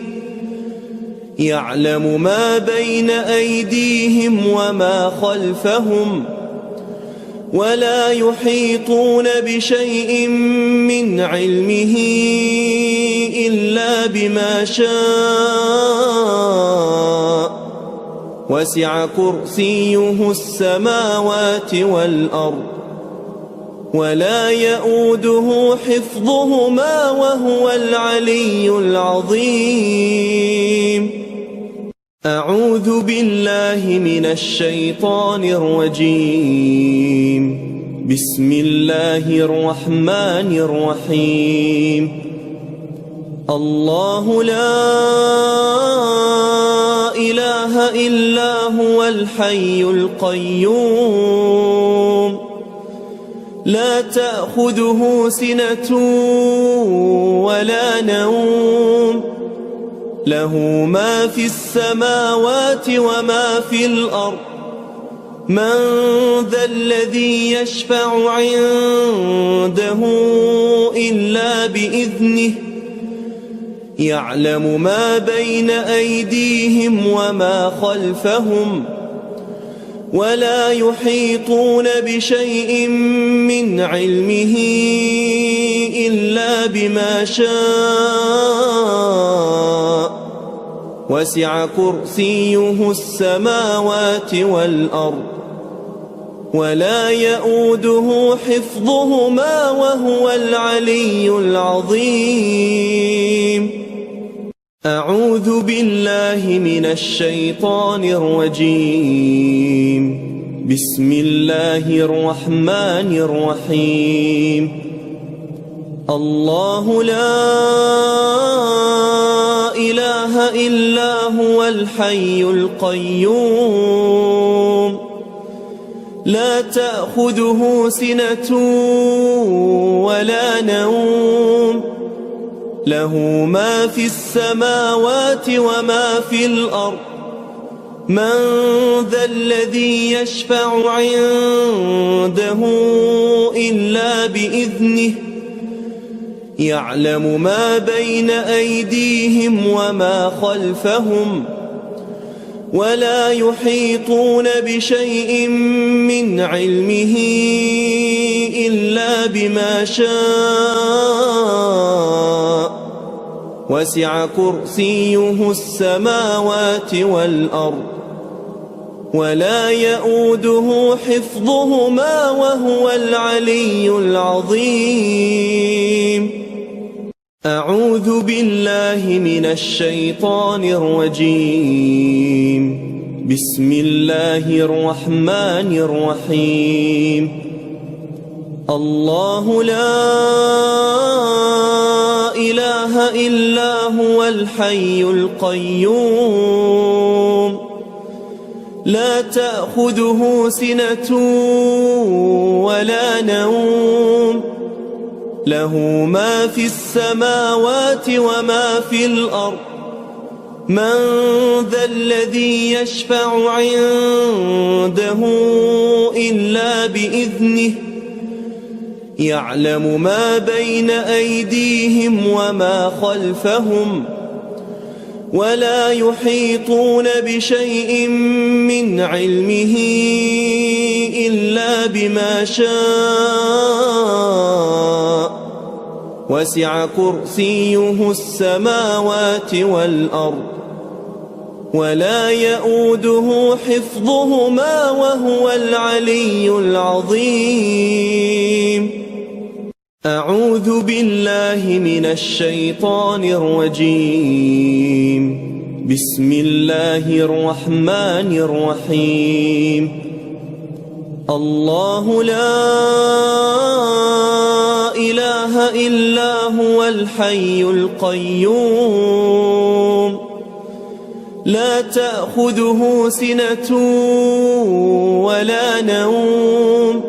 يعلم ما بين أيديهم وما خلفهم ولا يحيطون بشيء من علمه إلا بما شاء وسع كرسيه السماوات والأرض ولا يؤوده حفظهما وهو العلي العظيم. أعوذ بالله من الشيطان الرجيم. بسم الله الرحمن الرحيم. الله لا إله إلا هو الحي القيوم لا تأخذه سنة ولا نوم له ما في السماوات وما في الأرض من ذا الذي يشفع عنده إلا بإذنه يعلم ما بين أيديهم وما خلفهم ولا يحيطون بشيء من علمه إلا بما شاء وسع كرسيه السماوات والأرض ولا يؤوده حفظهما وهو العلي العظيم. أعوذ بالله من الشيطان الرجيم. بسم الله الرحمن الرحيم. الله لا إله إلا هو الحي القيوم لا تأخذه سنة ولا نوم له ما في السماوات وما في الأرض من ذا الذي يشفع عنده إلا بإذنه يعلم ما بين أيديهم وما خلفهم ولا يحيطون بشيء من علمه إلا بما شاء وسع كرسيه السماوات والأرض ولا يؤوده حفظهما وهو العلي العظيم. أعوذ بالله من الشيطان الرجيم. بسم الله الرحمن الرحيم. الله لا إله إلا هو الحي القيوم لا تأخذه سنة ولا نوم له ما في السماوات وما في الأرض من ذا الذي يشفع عنده إلا بإذنه يعلم ما بين أيديهم وما خلفهم ولا يحيطون بشيء من علمه إلا بما شاء وسع كرسيه السماوات والأرض ولا يؤوده حفظهما وهو العلي العظيم. أعوذ بالله من الشيطان الرجيم. بسم الله الرحمن الرحيم. الله لا إله إلا هو الحي القيوم لا تأخذه سنة ولا نوم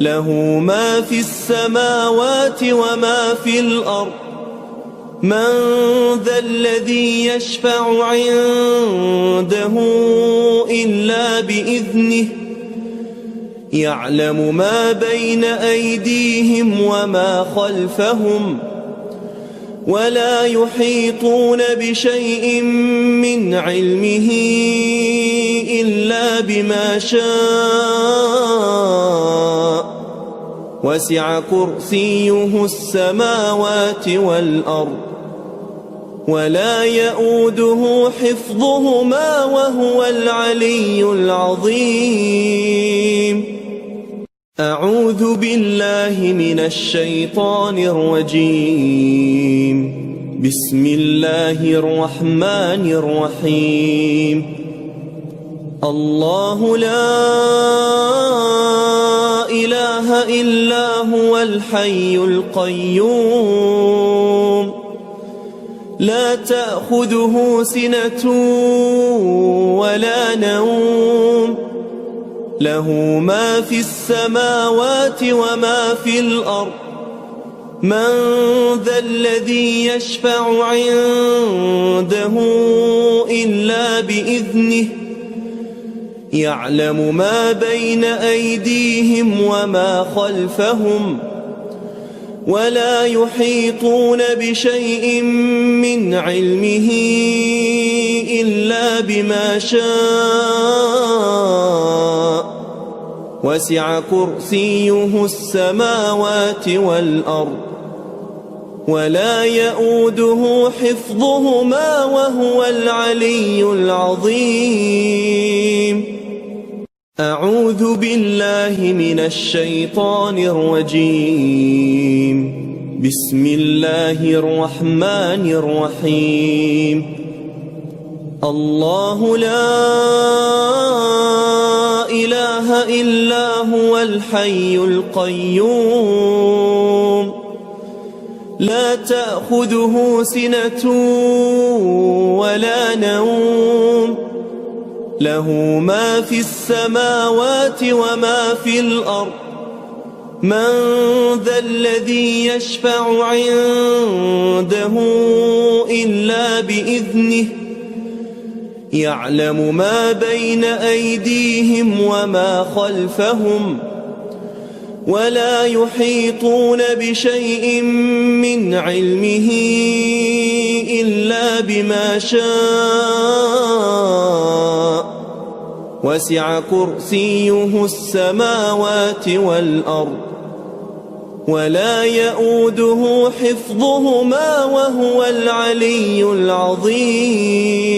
له ما في السماوات وما في الأرض من ذا الذي يشفع عنده إلا بإذنه يعلم ما بين أيديهم وما خلفهم ولا يحيطون بشيء من علمه إلا بما شاء وسع كرسيه السماوات والأرض ولا يؤوده حفظهما وهو العلي العظيم. أعوذ بالله من الشيطان الرجيم. بسم الله الرحمن الرحيم. الله لا إله إلا هو الحي القيوم لا تأخذه سنة ولا نوم له ما في السماوات وما في الأرض من ذا الذي يشفع عنده إلا بإذنه يعلم ما بين أيديهم وما خلفهم ولا يحيطون بشيء من علمه إلا بما شاء وسع كرسيه السماوات والأرض ولا يؤوده حفظهما وهو العلي العظيم. أعوذ بالله من الشيطان الرجيم. بسم الله الرحمن الرحيم. الله لا إله إلا هو الحي القيوم لا تأخذه سنة ولا نوم له ما في السماوات وما في الأرض من ذا الذي يشفع عنده إلا بإذنه يعلم ما بين أيديهم وما خلفهم ولا يحيطون بشيء من علمه إلا بما شاء وسع كرسيه السماوات والأرض ولا يؤوده حفظهما وهو العلي العظيم.